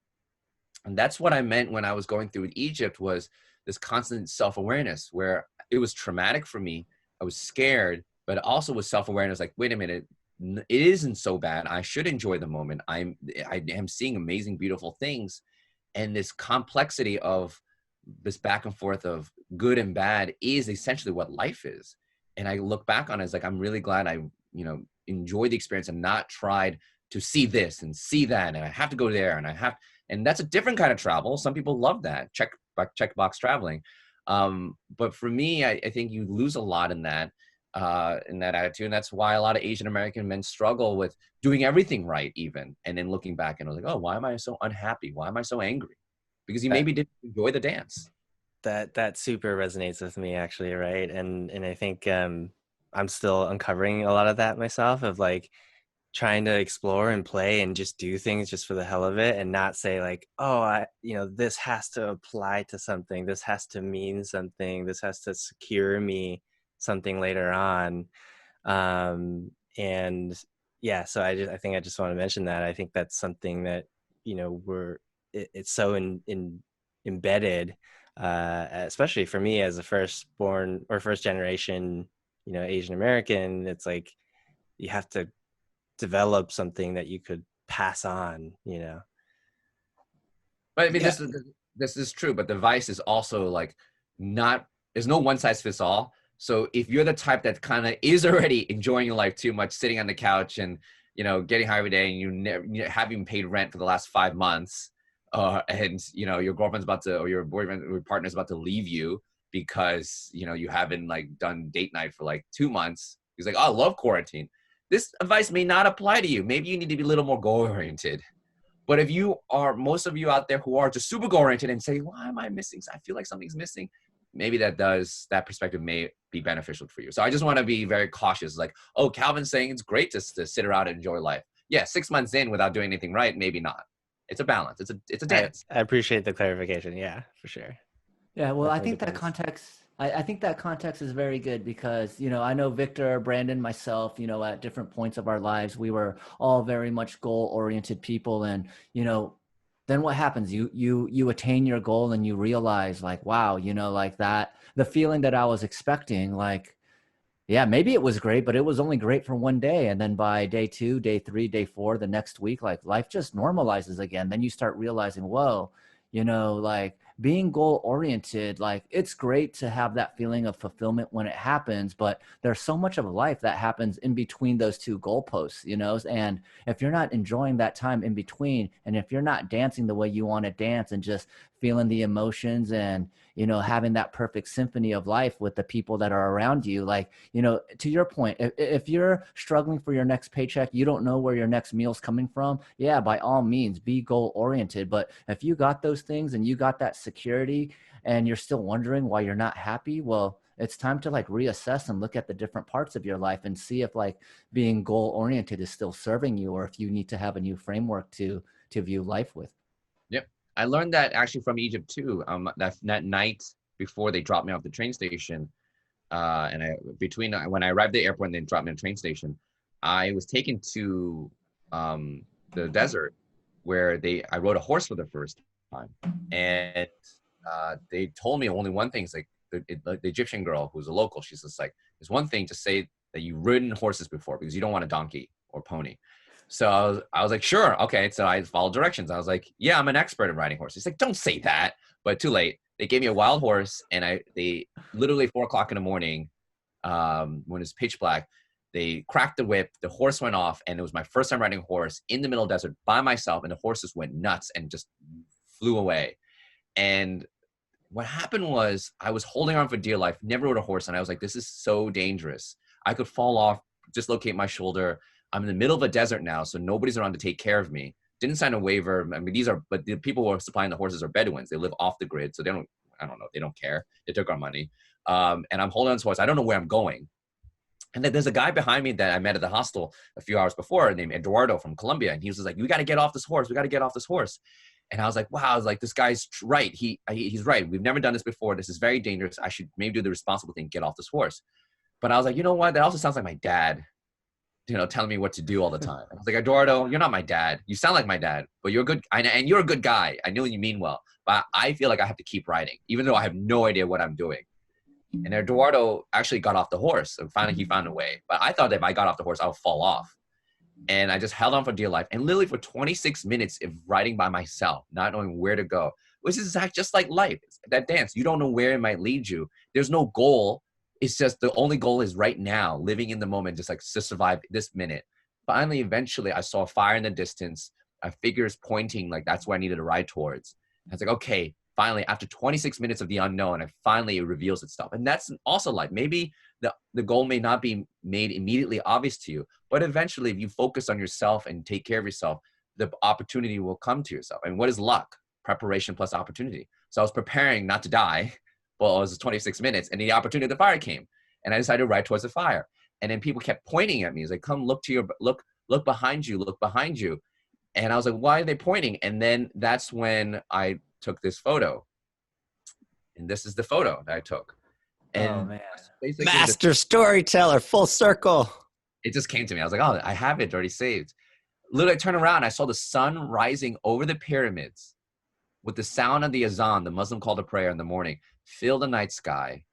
And that's what I meant when I was going through in Egypt, was this constant self-awareness where it was traumatic for me. I was scared, but also with self-awareness, like, wait a minute, it isn't so bad. I should enjoy the moment. I am seeing amazing, beautiful things. And this complexity of this back and forth of good and bad is essentially what life is. And I look back on it as like, I'm really glad I, enjoyed the experience and not tried to see this and see that. And I have to go there and that's a different kind of travel. Some people love that checkbox traveling. But for me, I think you lose a lot in that. in that attitude. And that's why a lot of Asian American men struggle with doing everything right even. And then looking back and I was like, oh, why am I so unhappy? Why am I so angry? Because you maybe didn't enjoy the dance. That super resonates with me actually, right? And I think I'm still uncovering a lot of that myself, of like trying to explore and play and just do things just for the hell of it, and not say like, oh, this has to apply to something, this has to mean something, this has to secure me something later on. And yeah, so I think I just want to mention that I think that's something that it's so embedded, especially for me as a firstborn or first generation Asian American. It's like you have to develop something that you could pass on. But I mean, Yeah. this is true, but the vice is also like not, there's no one size fits all. So if you're the type that kind of is already enjoying your life too much, sitting on the couch and, getting high every day, and you haven't paid rent for the last 5 months, and, your girlfriend's about to, or your boyfriend or partner's about to leave you because, you haven't like done date night for like 2 months. He's like, oh, I love quarantine. This advice may not apply to you. Maybe you need to be a little more goal oriented. But if you are, most of you out there who are just super goal oriented and say, why am I missing? I feel like something's missing. Maybe that perspective may be beneficial for you. So I just want to be very cautious. Like, oh, Calvin's saying it's great to sit around and enjoy life. Yeah, 6 months in without doing anything right, maybe not. It's a balance. It's a dance. I appreciate the clarification. Yeah, for sure. Yeah, well, I Definitely think that depends. I think that context is very good because, I know Victor, Brandon, myself, at different points of our lives, we were all very much goal-oriented people. And, then what happens? You attain your goal and you realize like, wow, like that, the feeling that I was expecting, like, yeah, maybe it was great, but it was only great for one day. And then by day 2, day 3, day 4, the next week, like life just normalizes again. Then you start realizing, whoa, like being goal oriented, like it's great to have that feeling of fulfillment when it happens, but there's so much of life that happens in between those two goalposts, and if you're not enjoying that time in between, and if you're not dancing the way you want to dance and just feeling the emotions and, having that perfect symphony of life with the people that are around you, like, to your point, if you're struggling for your next paycheck, you don't know where your next meal's coming from. Yeah, by all means, be goal oriented. But if you got those things and you got that security and you're still wondering why you're not happy, well, it's time to like reassess and look at the different parts of your life and see if like being goal oriented is still serving you, or if you need to have a new framework to view life with. Yep. I learned that actually from Egypt too. That night before they dropped me off the train station, when I arrived at the airport and they dropped me at the train station, I was taken to the desert where I rode a horse for the first time, and they told me only one thing. It's like the Egyptian girl who's a local. She's just like, there's one thing to say that you've ridden horses before, because you don't want a donkey or pony. So I was like, sure, okay. So I followed directions. I was like, yeah, I'm an expert at riding horses. He's like, don't say that. But too late. They gave me a wild horse, and they literally 4:00 in the morning, when it's pitch black, they cracked the whip. The horse went off, and it was my first time riding a horse in the middle of the desert by myself. And the horses went nuts and just flew away. And what happened was I was holding on for dear life, never rode a horse. And I was like, this is so dangerous. I could fall off, dislocate my shoulder. I'm in the middle of a desert now, so nobody's around to take care of me. Didn't sign a waiver. I mean, but the people who are supplying the horses are Bedouins. They live off the grid, so I don't know, they don't care. They took our money. And I'm holding on to this horse. I don't know where I'm going. And then there's a guy behind me that I met at the hostel a few hours before named Eduardo from Colombia. And he was just like, we got to get off this horse. We got to get off this horse. And I was like, wow, I was like, this guy's right. He's right. We've never done this before. This is very dangerous. I should maybe do the responsible thing, get off this horse. But I was like, you know what? That also sounds like my dad, telling me what to do all the time. I was like, Eduardo, you're not my dad. You sound like my dad, but you're good. And you're a good guy. I know you mean well, but I feel like I have to keep riding, even though I have no idea what I'm doing. And Eduardo actually got off the horse, and finally he found a way. But I thought that if I got off the horse, I would fall off. And I just held on for dear life. And literally for 26 minutes of riding by myself, not knowing where to go, which is just like life. It's that dance. You don't know where it might lead you. There's no goal. It's just the only goal is right now, living in the moment, just like to survive this minute. Finally, eventually, I saw a fire in the distance. Figures pointing like that's where I needed to ride towards. And I was like, okay, finally, after 26 minutes of the unknown, it reveals itself. And that's also life. Maybe the goal may not be made immediately obvious to you, but eventually if you focus on yourself and take care of yourself, the opportunity will come to yourself. And what is luck? Preparation plus opportunity. So I was preparing not to die. Well, it was 26 minutes and the opportunity of the fire came and I decided to ride towards the fire. And then people kept pointing at me. It's like, come look to your, look behind you, look behind you. And I was like, why are they pointing? And then that's when I took this photo. And this is the photo that I took. And Oh man. basically Master storyteller, full circle. it just came to me. I was like, oh, I have it already saved. Literally, I turned around. I saw the sun rising over the pyramids with the sound of the azan, the Muslim call to prayer in the morning, fill the night sky.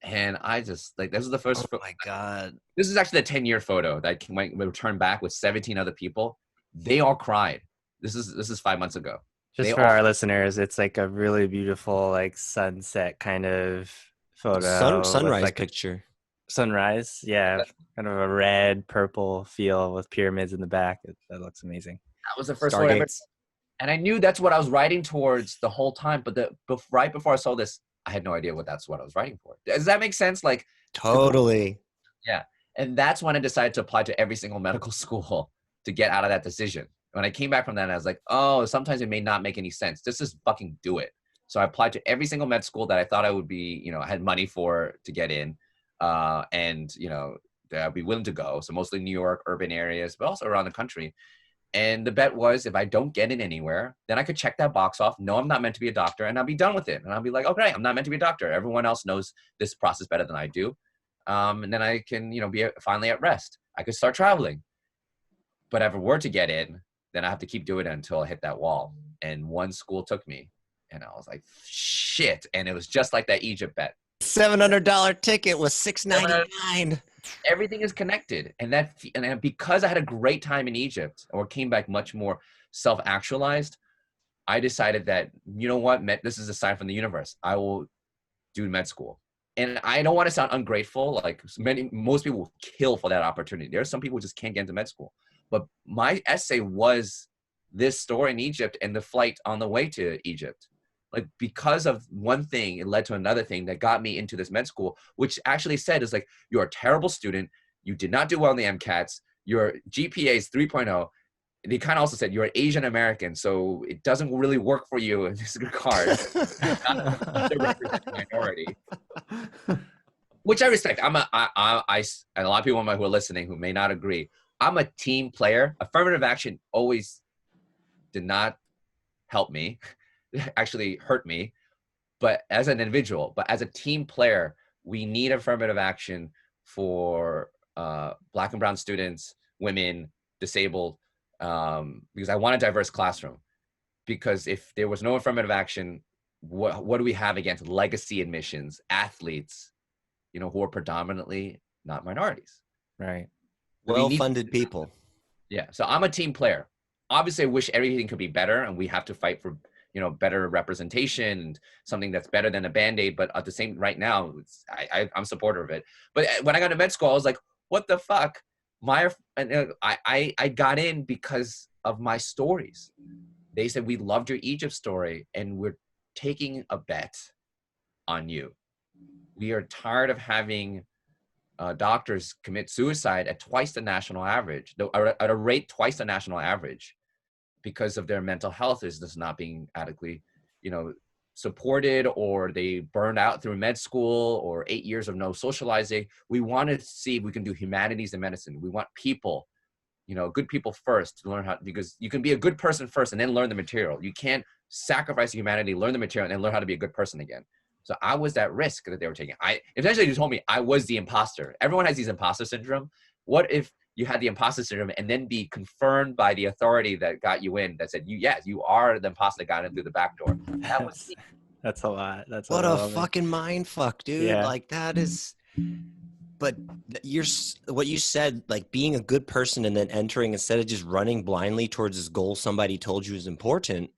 And I just, like, this was the first. Oh my God. This is actually the 10-year photo that I went returned back with 17 other people. They all cried. This is 5 months ago. Just for our listeners, it's like a really beautiful, like sunset kind of photo. Sunrise like picture. Sunrise, yeah, kind of a red purple feel with pyramids in the back. That looks amazing. That was the first photo ever. And I knew that's what I was writing towards the whole time. But right before I saw this, I had no idea that's what I was writing for. Does that make sense? Like, Totally. yeah. And that's when I decided to apply to every single medical school to get out of that decision. When I came back from that, I was like, oh, sometimes it may not make any sense. Just fucking do it. So I applied to every single med school that I thought I would be, I had money for to get in. And, that I'd be willing to go. So mostly New York, urban areas, but also around the country. And the bet was if I don't get in anywhere, then I could check that box off. No, I'm not meant to be a doctor, and I'll be done with it. And I'll be like, okay, I'm not meant to be a doctor. Everyone else knows this process better than I do. And then I can, be finally at rest. I could start traveling. But if I were to get in, then I have to keep doing it until I hit that wall. And one school took me, and I was like, shit. And it was just like that Egypt bet. $700 ticket was $699. Everything is connected, and because I had a great time in Egypt, or came back much more self-actualized, I decided that, you know what, this is a sign from the universe. I will do med school. And I don't want to sound ungrateful. Like most people will kill for that opportunity. There are some people who just can't get into med school. But my essay was this story in Egypt and the flight on the way to Egypt. Like, because of one thing, it led to another thing that got me into this med school, which actually said is like, you're a terrible student. You did not do well in the MCATs. Your GPA is 3.0. They kind of also said you're an Asian American, so it doesn't really work for you in this regard. Not to represent the minority, which I respect. And a lot of people who are listening who may not agree. I'm a team player. Affirmative action always did not help me. Actually hurt me, but as an individual, but as a team player, we need affirmative action for Black and brown students, women, disabled, because I want a diverse classroom. Because if there was no affirmative action, what do we have against legacy admissions, athletes, who are predominantly not minorities? Right. Well-funded people. Yeah. So I'm a team player. Obviously, I wish everything could be better, and we have to fight for better representation and something that's better than a Band-Aid. But at the same, right now, I'm a supporter of it. But when I got to med school, I was like, what the fuck? I got in because of my stories. They said, we loved your Egypt story, and we're taking a bet on you. We are tired of having doctors commit suicide at twice the national average, at a rate twice the national average, because of their mental health is just not being adequately, supported, or they burned out through med school, or 8 years of no socializing. We want to see if we can do humanities and medicine. We want people, good people first to learn how, because you can be a good person first and then learn the material. You can't sacrifice humanity, learn the material, and then learn how to be a good person again. So I was at risk that they were taking. Essentially, you told me I was the imposter. Everyone has these imposter syndrome. What if you had the imposter syndrome and then be confirmed by the authority that got you in, that said, you are the imposter that got in through the back door? That was me. That's a lot. What a fucking mind fuck, dude. Yeah. Like, that is, but what you said, like being a good person and then entering, instead of just running blindly towards this goal somebody told you is important,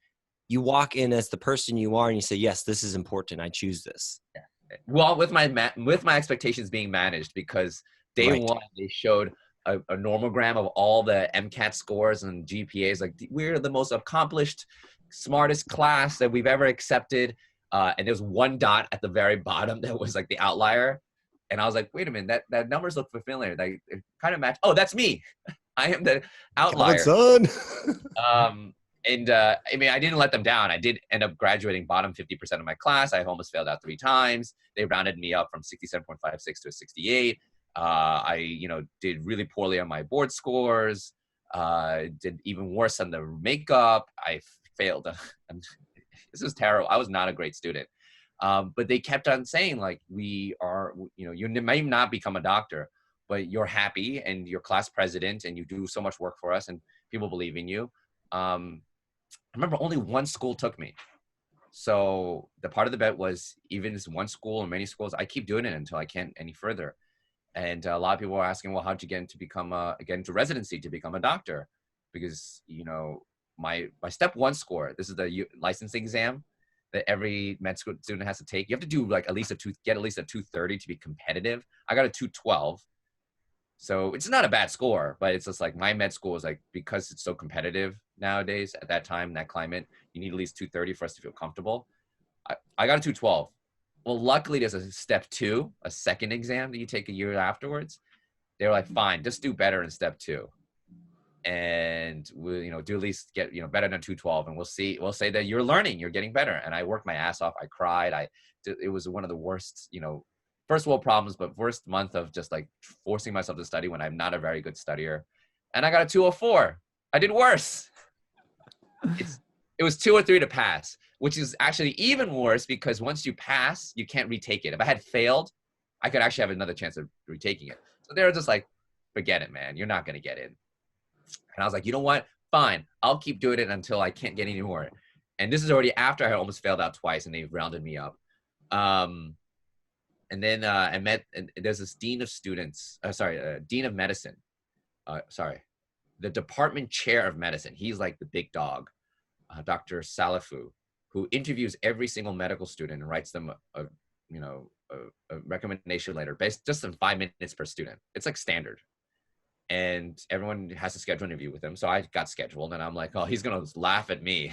you walk in as the person you are and you say, yes, this is important. I choose this. Yeah. Well, with my expectations being managed, because day one, they showed a normogram of all the MCAT scores and GPAs. Like, we're the most accomplished, smartest class that we've ever accepted. And there's one dot at the very bottom that was like the outlier. And I was like, wait a minute, that numbers look familiar. Like it kind of match. Oh, that's me. I am the outlier. Son. I mean, I didn't let them down. I did end up graduating bottom 50% of my class. I almost failed out 3 times. They rounded me up from 67.56 to a 68. I, did really poorly on my board scores. Did even worse on the makeup. I failed. This is terrible. I was not a great student. But they kept on saying, like, we are, you may not become a doctor, but you're happy and you're class president and you do so much work for us and people believe in you. I remember only one school took me. So the part of the bet was, even this one school or many schools, I keep doing it until I can't any further. And a lot of people are asking, well, how'd you get into residency to become a doctor? Because, my step 1 score, this is the licensing exam that every med school student has to take. You have to do like get at least a 230 to be competitive. I got a 212. So it's not a bad score, but it's just like my med school is like, because it's so competitive nowadays at that time, that climate, you need at least 230 for us to feel comfortable. I got a 212. Well, luckily there's a step 2, a second exam that you take a year afterwards. They're like, fine, just do better in step 2. And we'll, do at least get, better than 212. And we'll say that you're learning, you're getting better. And I worked my ass off. I cried. It was one of the worst, first world problems, but worst month of just like forcing myself to study when I'm not a very good studier. And I got a 204. I did worse. It was 2 or 3 to pass, which is actually even worse because once you pass, you can't retake it. If I had failed, I could actually have another chance of retaking it. So they were just like, forget it, man. You're not going to get in. And I was like, you know what? Fine. I'll keep doing it until I can't get any more. And this is already after I almost failed out twice and they rounded me up. And then I met, and there's this dean of medicine. The department chair of medicine. He's like the big dog, Dr. Salafu, who interviews every single medical student and writes them a recommendation letter based just in 5 minutes per student. It's like standard. And everyone has to schedule an interview with him. So I got scheduled and I'm like, oh, he's going to laugh at me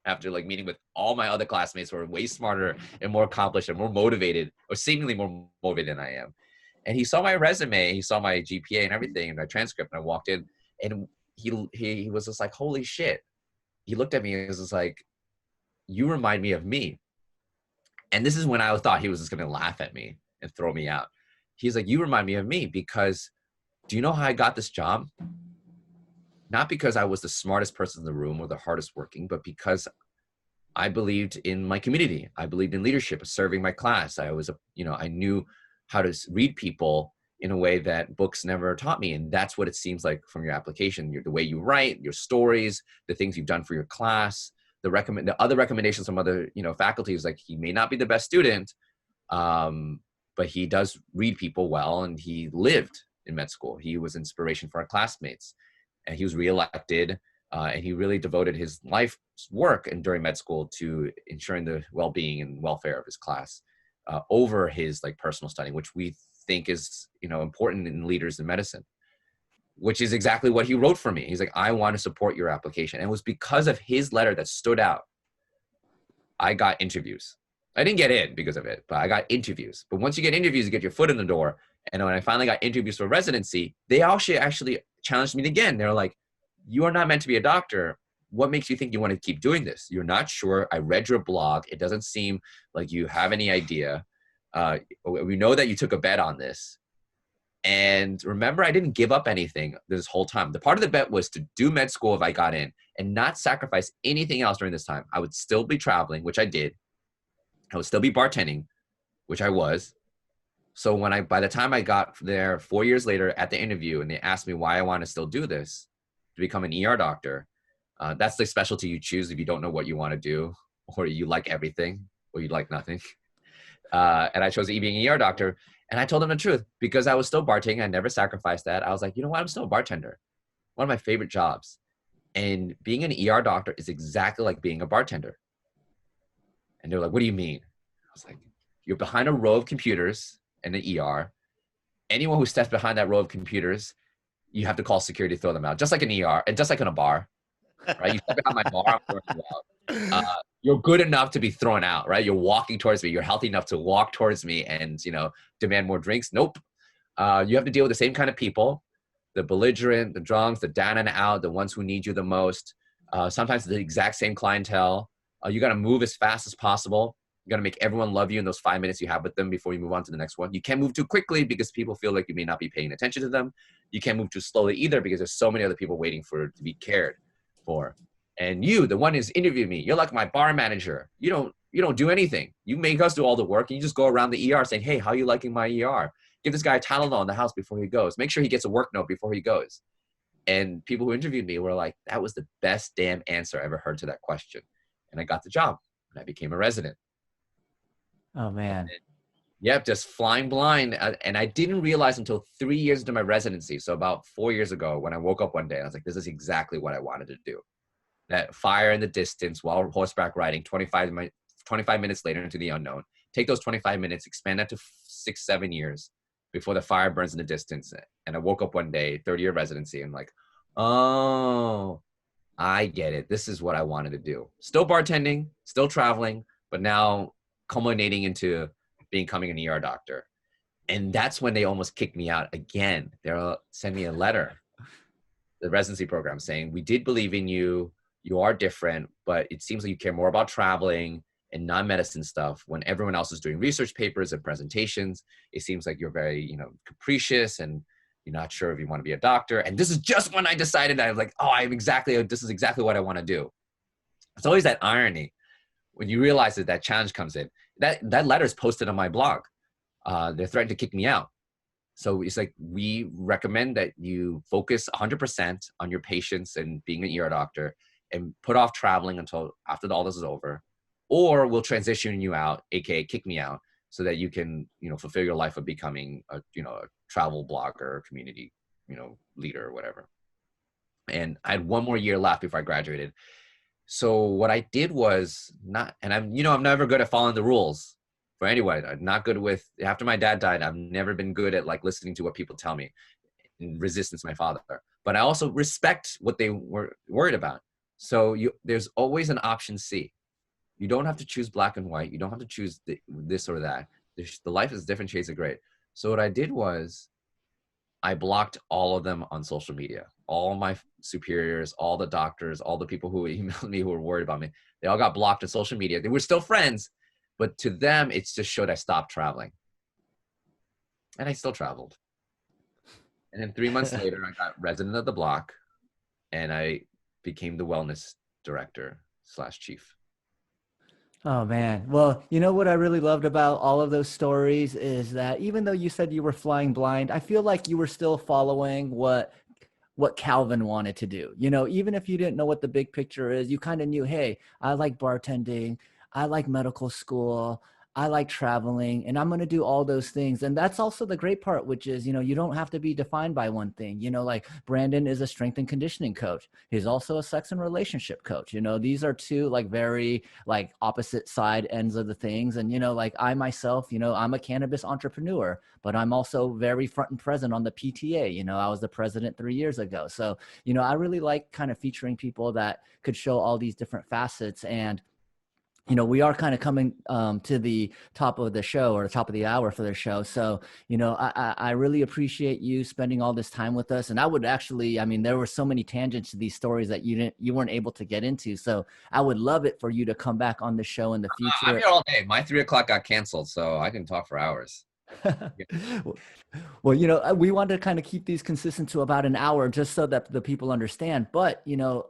after like meeting with all my other classmates who are way smarter and more accomplished and more motivated, or seemingly more motivated than I am. And he saw my resume, he saw my GPA and everything and my transcript. And I walked in and he was just like, holy shit. He looked at me and was just like, you remind me of me. And this is when I thought he was just going to laugh at me and throw me out. He's like, you remind me of me because do you know how I got this job? Not because I was the smartest person in the room or the hardest working, but because I believed in my community. I believed in leadership, serving my class. I knew how to read people in a way that books never taught me. And that's what it seems like from your application, the way you write, your stories, the things you've done for your class, the other recommendations from other, faculties. Like, he may not be the best student, but he does read people well, and he lived in med school. He was inspiration for our classmates, and he was reelected, and he really devoted his life's work and during med school to ensuring the well-being and welfare of his class over his personal studying, which we think is important in leaders in medicine, which is exactly what he wrote for me. He's like, I want to support your application. And it was because of his letter that stood out. I got interviews. I didn't get in because of it, but I got interviews. But once you get interviews, you get your foot in the door. And when I finally got interviews for residency, they actually challenged me again. They're like, you are not meant to be a doctor. What makes you think you want to keep doing this? You're not sure. I read your blog. It doesn't seem like you have any idea. We know that you took a bet on this. And remember, I didn't give up anything this whole time. The part of the bet was to do med school if I got in and not sacrifice anything else during this time. I would still be traveling, which I did. I would still be bartending, which I was. So by the time I got there 4 years later at the interview and they asked me why I want to still do this, to become an ER doctor, that's the specialty you choose if you don't know what you want to do, or you like everything, or you like nothing. And I chose being an ER doctor. And I told them the truth because I was still bartending. I never sacrificed that. I was like, you know what? I'm still a bartender. One of my favorite jobs. And being an ER doctor is exactly like being a bartender. And they're like, what do you mean? I was like, you're behind a row of computers in the ER. Anyone who steps behind that row of computers, you have to call security to throw them out, just like an ER and just like in a bar, right? You step behind my bar, I'm throwing you out. you're good enough to be thrown out, right? You're walking towards me. You're healthy enough to walk towards me and, demand more drinks. Nope. You have to deal with the same kind of people, the belligerent, the drunks, the down and out, the ones who need you the most. Sometimes the exact same clientele. You got to move as fast as possible. You got to make everyone love you in those 5 minutes you have with them before you move on to the next one. You can't move too quickly because people feel like you may not be paying attention to them. You can't move too slowly either because there's so many other people waiting to be cared for. And you, the one who's interviewed me, you're like my bar manager. You don't do anything. You make us do all the work, and you just go around the ER saying, "Hey, how are you liking my ER? Give this guy a Tylenol in the house before he goes. Make sure he gets a work note before he goes." And people who interviewed me were like, "That was the best damn answer I ever heard to that question." And I got the job, and I became a resident. Oh man. Yep, just flying blind. And I didn't realize until 3 years into my residency, so about 4 years ago, when I woke up one day, and I was like, this is exactly what I wanted to do. That fire in the distance while horseback riding 25 minutes later into the unknown. Take those 25 minutes, expand that to 6, 7 years before the fire burns in the distance. And I woke up one day, 30-year residency, and like, oh, I get it. This is what I wanted to do. Still bartending, still traveling, but now culminating into becoming an ER doctor. And that's when they almost kicked me out again. They'll send me a letter, the residency program, saying, we did believe in you. You are different, but it seems like you care more about traveling and non-medicine stuff when everyone else is doing research papers and presentations. It seems like you're very, capricious and you're not sure if you want to be a doctor. And this is just when I decided, I was like, oh, this is exactly what I want to do. It's always that irony when you realize that challenge comes in. That letter is posted on my blog. They're threatening to kick me out. So it's like, we recommend that you focus 100% on your patients and being an ER doctor and put off traveling until after all this is over, or we'll transition you out, aka kick me out, so that you can, fulfill your life of becoming a travel blogger, community, leader or whatever. And I had one more year left before I graduated. So what I did was I'm never good at following the rules for anyone. I'm not good with, after my dad died, I've never been good at like listening to what people tell me, in resistance to my father. But I also respect what they were worried about. So there's always an option C. You don't have to choose black and white. You don't have to choose this or that. The life is different shades of gray. So what I did was I blocked all of them on social media. All my superiors, all the doctors, all the people who emailed me who were worried about me, they all got blocked on social media. They were still friends, but to them, it just showed I stopped traveling. And I still traveled. And then 3 months later, I got resident of the block, and I became the wellness director / chief. Oh man. Well, you know what I really loved about all of those stories is that even though you said you were flying blind, I feel like you were still following what Calvin wanted to do. Even if you didn't know what the big picture is, you kind of knew, hey, I like bartending, I like medical school, I like traveling, and I'm going to do all those things. And that's also the great part, which is, you don't have to be defined by one thing. Like Brandon is a strength and conditioning coach. He's also a sex and relationship coach. These are two like very like opposite side ends of the things. And, like I myself, I'm a cannabis entrepreneur, but I'm also very front and present on the PTA. I was the president 3 years ago. So, I really like kind of featuring people that could show all these different facets. And we are kind of coming to the top of the show, or the top of the hour for the show. So, I really appreciate you spending all this time with us. And I would actually, there were so many tangents to these stories that you weren't able to get into. So I would love it for you to come back on the show in the future. I'm here all day. My 3 o'clock got canceled, so I can talk for hours. Well, we wanted to kind of keep these consistent to about an hour just so that the people understand. But,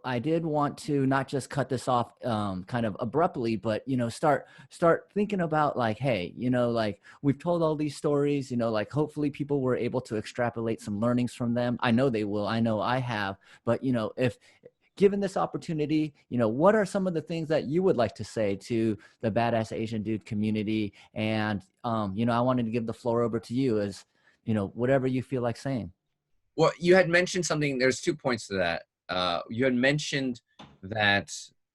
I did want to not just cut this off kind of abruptly, but, start thinking about like, hey, like we've told all these stories, like hopefully people were able to extrapolate some learnings from them. I know they will. I know I have. But, if given this opportunity, what are some of the things that you would like to say to the Badass Asian Dude community? And, I wanted to give the floor over to you as, whatever you feel like saying. Well, you had mentioned something. There's 2 points to that. You had mentioned that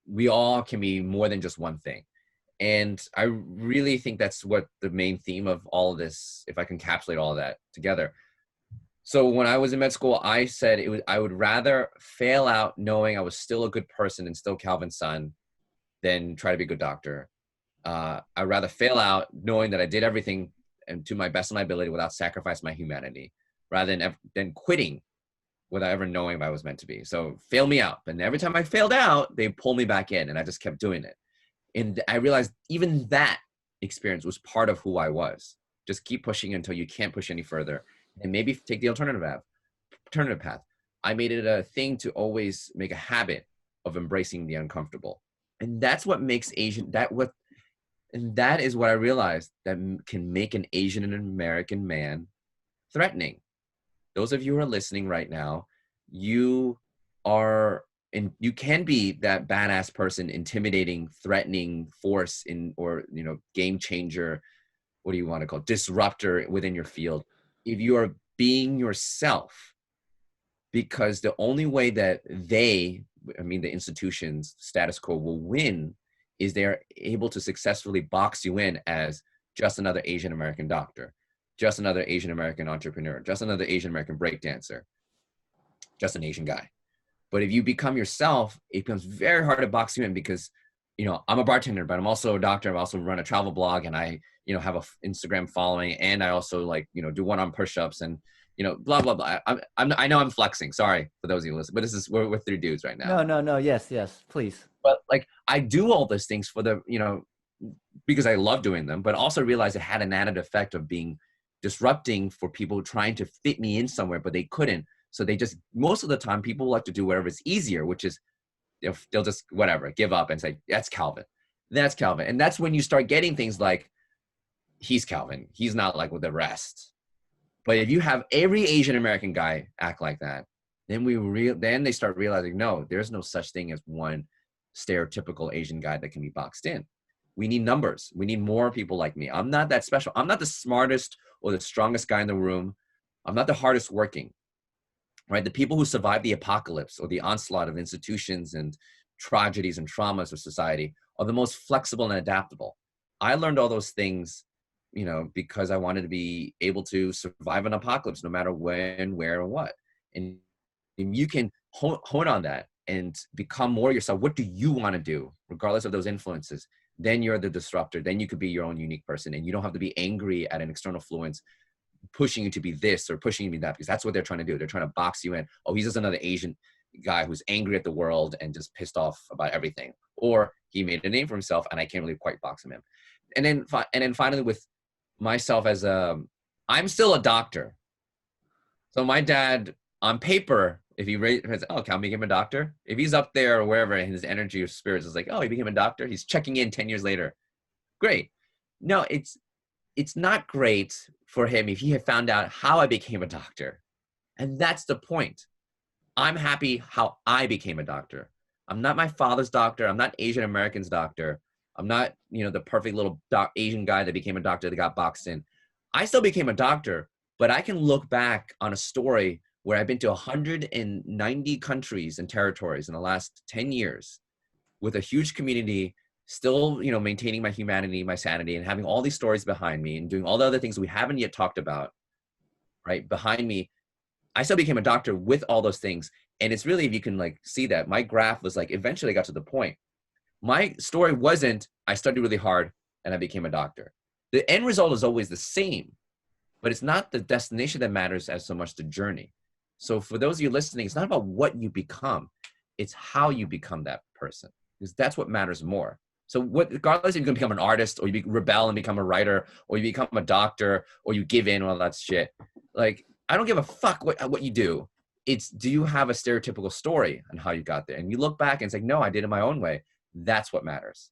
we all can be more than just one thing. And I really think that's what the main theme of all of this, if I can encapsulate all of that together. So when I was in med school, I said I would rather fail out knowing I was still a good person and still Calvin's son than try to be a good doctor. I'd rather fail out knowing that I did everything and to my best of my ability without sacrificing my humanity, rather than quitting without ever knowing if I was meant to be. So fail me out. And every time I failed out, they pull me back in, and I just kept doing it. And I realized even that experience was part of who I was. Just keep pushing until you can't push any further, and maybe take the alternative path. I made it a thing to always make a habit of embracing the uncomfortable. And that's what makes and that is what I realized that can make an Asian American man threatening. Those of you who are listening right now, you can be that badass person, intimidating, threatening force game changer. What do you want to call it? Disruptor within your field. If you are being yourself, because the only way that the institutions, status quo, will win is they're able to successfully box you in as just another Asian American doctor, just another Asian American entrepreneur, just another Asian American breakdancer, just an Asian guy. But if you become yourself, it becomes very hard to box you in, because, I'm a bartender, but I'm also a doctor. I also run a travel blog, and I, have a Instagram following, and I also do one-on push-ups and, blah, blah, blah. I know I'm flexing. Sorry for those of you listening, but we're with 3 dudes right now. No. Yes, please. But I do all those things for because I love doing them, but also realized it had an added effect of being disrupting for people trying to fit me in somewhere, but they couldn't. So they just, most of the time, people like to do whatever is easier, which is they'll just whatever, give up and say, that's Calvin. That's Calvin. And that's when you start getting things like, he's Calvin. He's not like with the rest. But if you have every Asian American guy act like that, then they start realizing, no, there's no such thing as one stereotypical Asian guy that can be boxed in. We need numbers. We need more people like me. I'm not that special. I'm not the smartest or the strongest guy in the room. I'm not the hardest working, right? The people who survive the apocalypse or the onslaught of institutions and tragedies and traumas of society are the most flexible and adaptable. I learned all those things, because I wanted to be able to survive an apocalypse no matter when, where, or what. And you can hone on that and become more yourself. What do you want to do, regardless of those influences? Then you're the disruptor. Then you could be your own unique person, and you don't have to be angry at an external influence pushing you to be this or pushing you to be that, because that's what they're trying to do. They're trying to box you in. Oh, he's just another Asian guy who's angry at the world and just pissed off about everything. Or he made a name for himself, and I can't really quite box him in. And then finally, with myself I'm still a doctor. So my dad, on paper, if he says, oh, can I become a doctor? If he's up there or wherever, and his energy or spirits is like, oh, he became a doctor, he's checking in 10 years later. Great. No, it's not great for him if he had found out how I became a doctor. And that's the point. I'm happy how I became a doctor. I'm not my father's doctor. I'm not Asian American's doctor. I'm not, the perfect little Asian guy that became a doctor that got boxed in. I still became a doctor, but I can look back on a story where I've been to 190 countries and territories in the last 10 years with a huge community, still, maintaining my humanity, my sanity, and having all these stories behind me and doing all the other things we haven't yet talked about, right? Behind me, I still became a doctor with all those things. And it's really, if you can see that, my graph was eventually got to the point. My story wasn't, I studied really hard and I became a doctor. The end result is always the same, but it's not the destination that matters as so much the journey. So for those of you listening, it's not about what you become, it's how you become that person, because that's what matters more. So regardless if you can become an artist, or you rebel and become a writer, or you become a doctor, or you give in, all that shit. I don't give a fuck what you do. It's, do you have a stereotypical story on how you got there? And you look back and it's no, I did it my own way. That's what matters.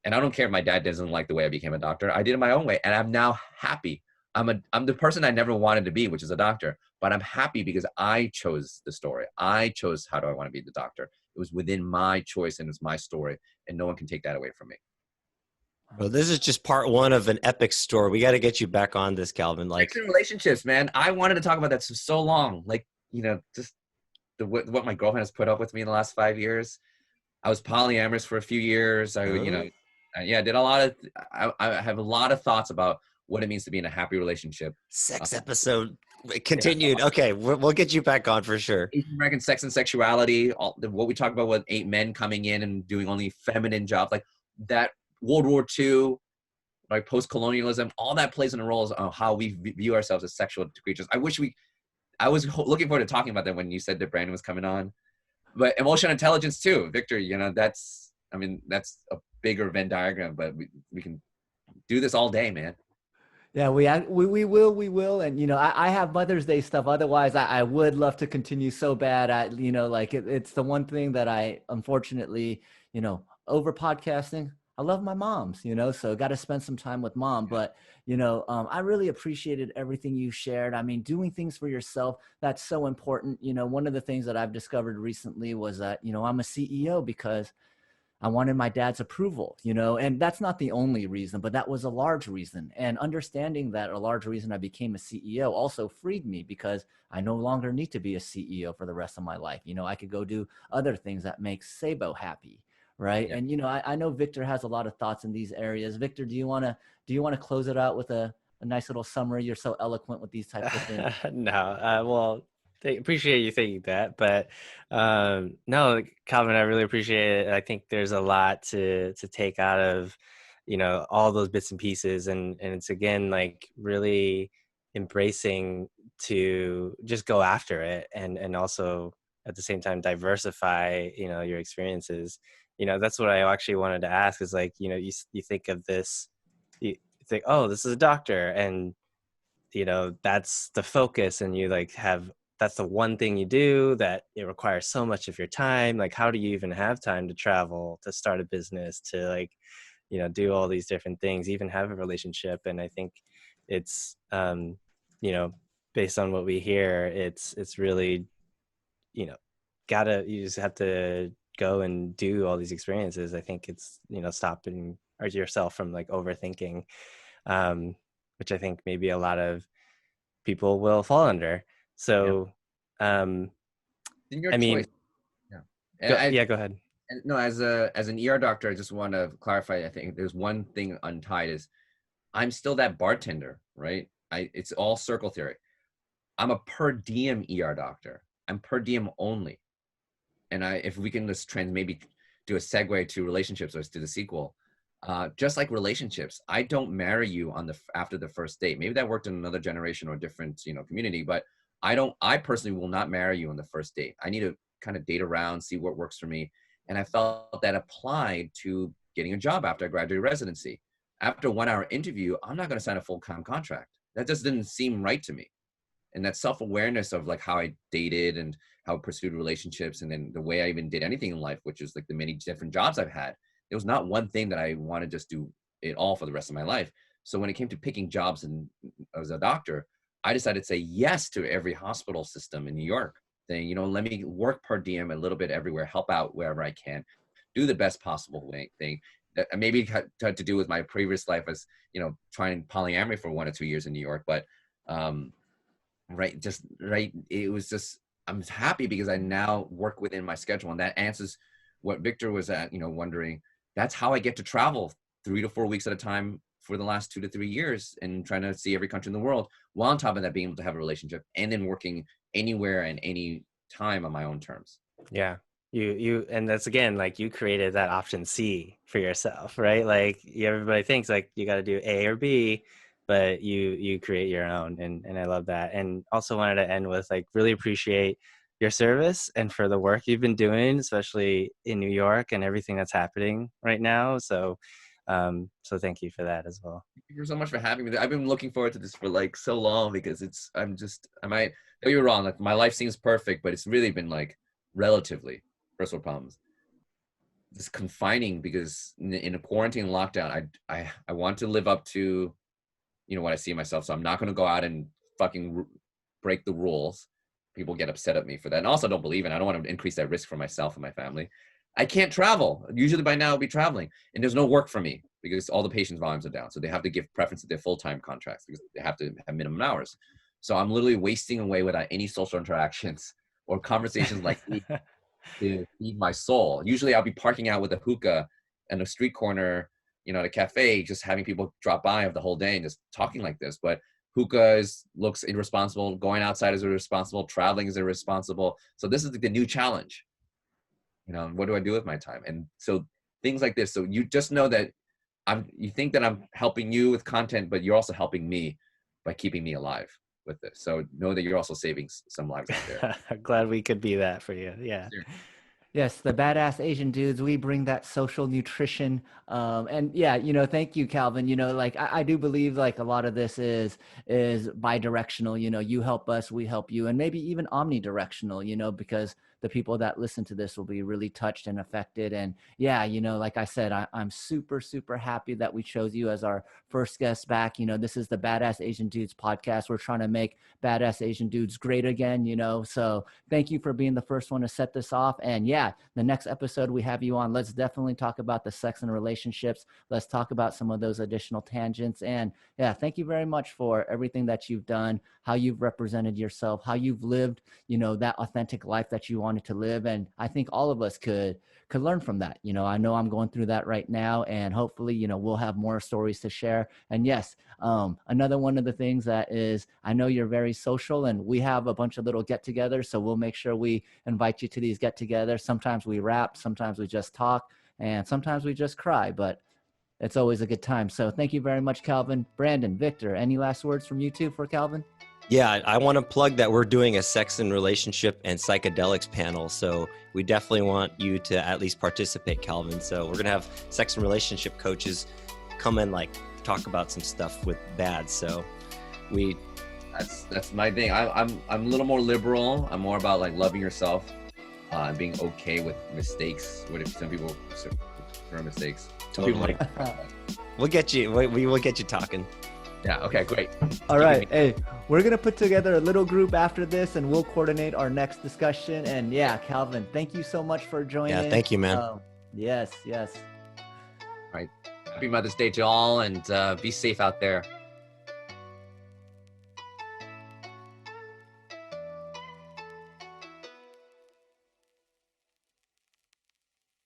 And I don't care if my dad doesn't like the way I became a doctor. I did it my own way, and I'm now happy. I'm the person I never wanted to be, which is a doctor, but I'm happy because I chose the story. I chose how do I want to be the doctor. It was within my choice, and it's my story, and no one can take that away from me. Well, this is just part one of an epic story. We got to get you back on this, Calvin. Relationships, man. I wanted to talk about that for so long. Just what my girlfriend has put up with me in the last 5 years. I was polyamorous for a few years. I did a lot of, I have a lot of thoughts about what it means to be in a happy relationship. Sex episode Continued. Okay, we'll get you back on for sure. Asian American sex and sexuality, what we talk about with 8 men coming in and doing only feminine jobs, like that World War II, like post-colonialism, all that plays in a role on how we view ourselves as sexual creatures. I was looking forward to talking about that when you said that Brandon was coming on. But emotional intelligence too, Victor, that's a bigger Venn diagram, but we can do this all day, man. Yeah, we will. And, I have Mother's Day stuff. Otherwise, I would love to continue so bad. It's the one thing that I, unfortunately, over podcasting, I love my moms, so got to spend some time with mom. But, I really appreciated everything you shared. I mean, doing things for yourself, that's so important. One of the things that I've discovered recently was that, I'm a CEO because I wanted my dad's approval, and that's not the only reason, but that was a large reason. And understanding that a large reason I became a CEO also freed me because I no longer need to be a CEO for the rest of my life. I could go do other things that make Seibo happy. Right. Yeah. And, I know Victor has a lot of thoughts in these areas. Victor, do you want to close it out with a nice little summary? You're so eloquent with these types of things. No, well, appreciate you thinking that, but no, Calvin, I really appreciate it. I think there's a lot to take out of, all those bits and pieces, and it's again like really embracing to just go after it, and also at the same time diversify, your experiences. That's what I actually wanted to ask is like, you think of this, you think, oh, this is a doctor, and that's the focus, and you like have, that's the one thing you do that it requires so much of your time. Like, how do you even have time to travel, to start a business, to like, do all these different things, even have a relationship? And I think it's, based on what we hear, it's really, you just have to go and do all these experiences. I think it's, stopping yourself from like overthinking, which I think maybe a lot of people will fall under. So, In your I mean, choice. Yeah. go ahead. And no, as an ER doctor, I just want to clarify. I think there's one thing untied is I'm still that bartender, right? It's all circle theory. I'm a per diem ER doctor. I'm per diem only. And if we can just maybe do a segue to relationships, or to the sequel, just like relationships, I don't marry you after the first date. Maybe that worked in another generation or different, community, but I personally will not marry you on the first date. I need to kind of date around, see what works for me. And I felt that applied to getting a job after I graduated residency. After a 1-hour interview, I'm not going to sign a full-time contract. That just didn't seem right to me. And that self-awareness of like how I dated and how I pursued relationships, and then the way I even did anything in life, which is like the many different jobs I've had, it was not one thing that I want to just do it all for the rest of my life. So when it came to picking jobs and as a doctor, I decided to say yes to every hospital system in New York, saying, let me work per diem a little bit everywhere, help out wherever I can, do the best possible thing. That maybe had to do with my previous life as, trying polyamory for 1 or 2 years in New York. But it was just, I'm happy because I now work within my schedule, and that answers what Victor was wondering. That's how I get to travel 3 to 4 weeks at a time for the last 2 to 3 years, and trying to see every country in the world, while on top of that being able to have a relationship, and then working anywhere and any time on my own terms. Yeah. And that's again, like you created that option C for yourself, right? Like everybody thinks like you got to do A or B, but you create your own. And I love that. And also wanted to end with like, really appreciate your service and for the work you've been doing, especially in New York and everything that's happening right now. So thank you for that as well. Thank you so much for having me. I've been looking forward to this for like so long, because I might, don't get me wrong, like my life seems perfect, but it's really been like relatively first world problems. It's confining because in a quarantine lockdown, I want to live up to, what I see myself. So I'm not going to go out and fucking break the rules. People get upset at me for that. And also don't believe in, I don't want to increase that risk for myself and my family. I can't travel. Usually by now I'll be traveling, and there's no work for me because all the patients' volumes are down. So they have to give preference to their full-time contracts because they have to have minimum hours. So I'm literally wasting away without any social interactions or conversations like to feed my soul. Usually I'll be parking out with a hookah in a street corner, at a cafe, just having people drop by of the whole day and just talking like this. But hookah looks irresponsible, going outside is irresponsible, traveling is irresponsible. So this is the new challenge. You know, what do I do with my time? And so things like this. So you just know that you think that I'm helping you with content, but you're also helping me by keeping me alive with this. So know that you're also saving some lives out there. Glad we could be that for you. Yeah. Yes, the Badass Asian Dudes, we bring that social nutrition. And yeah, thank you, Calvin. Like I do believe like a lot of this is bi-directional. You help us, we help you, and maybe even omnidirectional, because the people that listen to this will be really touched and affected. And yeah, like I said, I'm super, super happy that we chose you as our first guest back. This is the Badass Asian Dudes podcast. We're trying to make Badass Asian Dudes great again, so thank you for being the first one to set this off. And yeah, the next episode we have you on, let's definitely talk about the sex and relationships. Let's talk about some of those additional tangents. And yeah, thank you very much for everything that you've done, how you've represented yourself, how you've lived, that authentic life that you wanted to live. And I think all of us could learn from that. I know I'm going through that right now, and hopefully, we'll have more stories to share. And yes, another one of the things that is, I know you're very social, and we have a bunch of little get-togethers, so we'll make sure we invite you to these get-togethers. Sometimes we rap, sometimes we just talk, and sometimes we just cry, but it's always a good time. So thank you very much, Calvin. Brandon, Victor, any last words from you two for Calvin? Yeah, I want to plug that we're doing a sex and relationship and psychedelics panel. So we definitely want you to at least participate, Calvin. So we're going to have sex and relationship coaches come and like talk about some stuff with Bad. So that's my thing. I'm a little more liberal. I'm more about like loving yourself and being okay with mistakes. What if some people are mistakes? Totally. We'll get you. We will get you talking. Yeah. Okay. Great. All right. Hey, we're going to put together a little group after this, and we'll coordinate our next discussion. And yeah, Calvin, thank you so much for joining. Yeah. Thank you, man. Yes. All right. Happy Mother's Day to all, and be safe out there.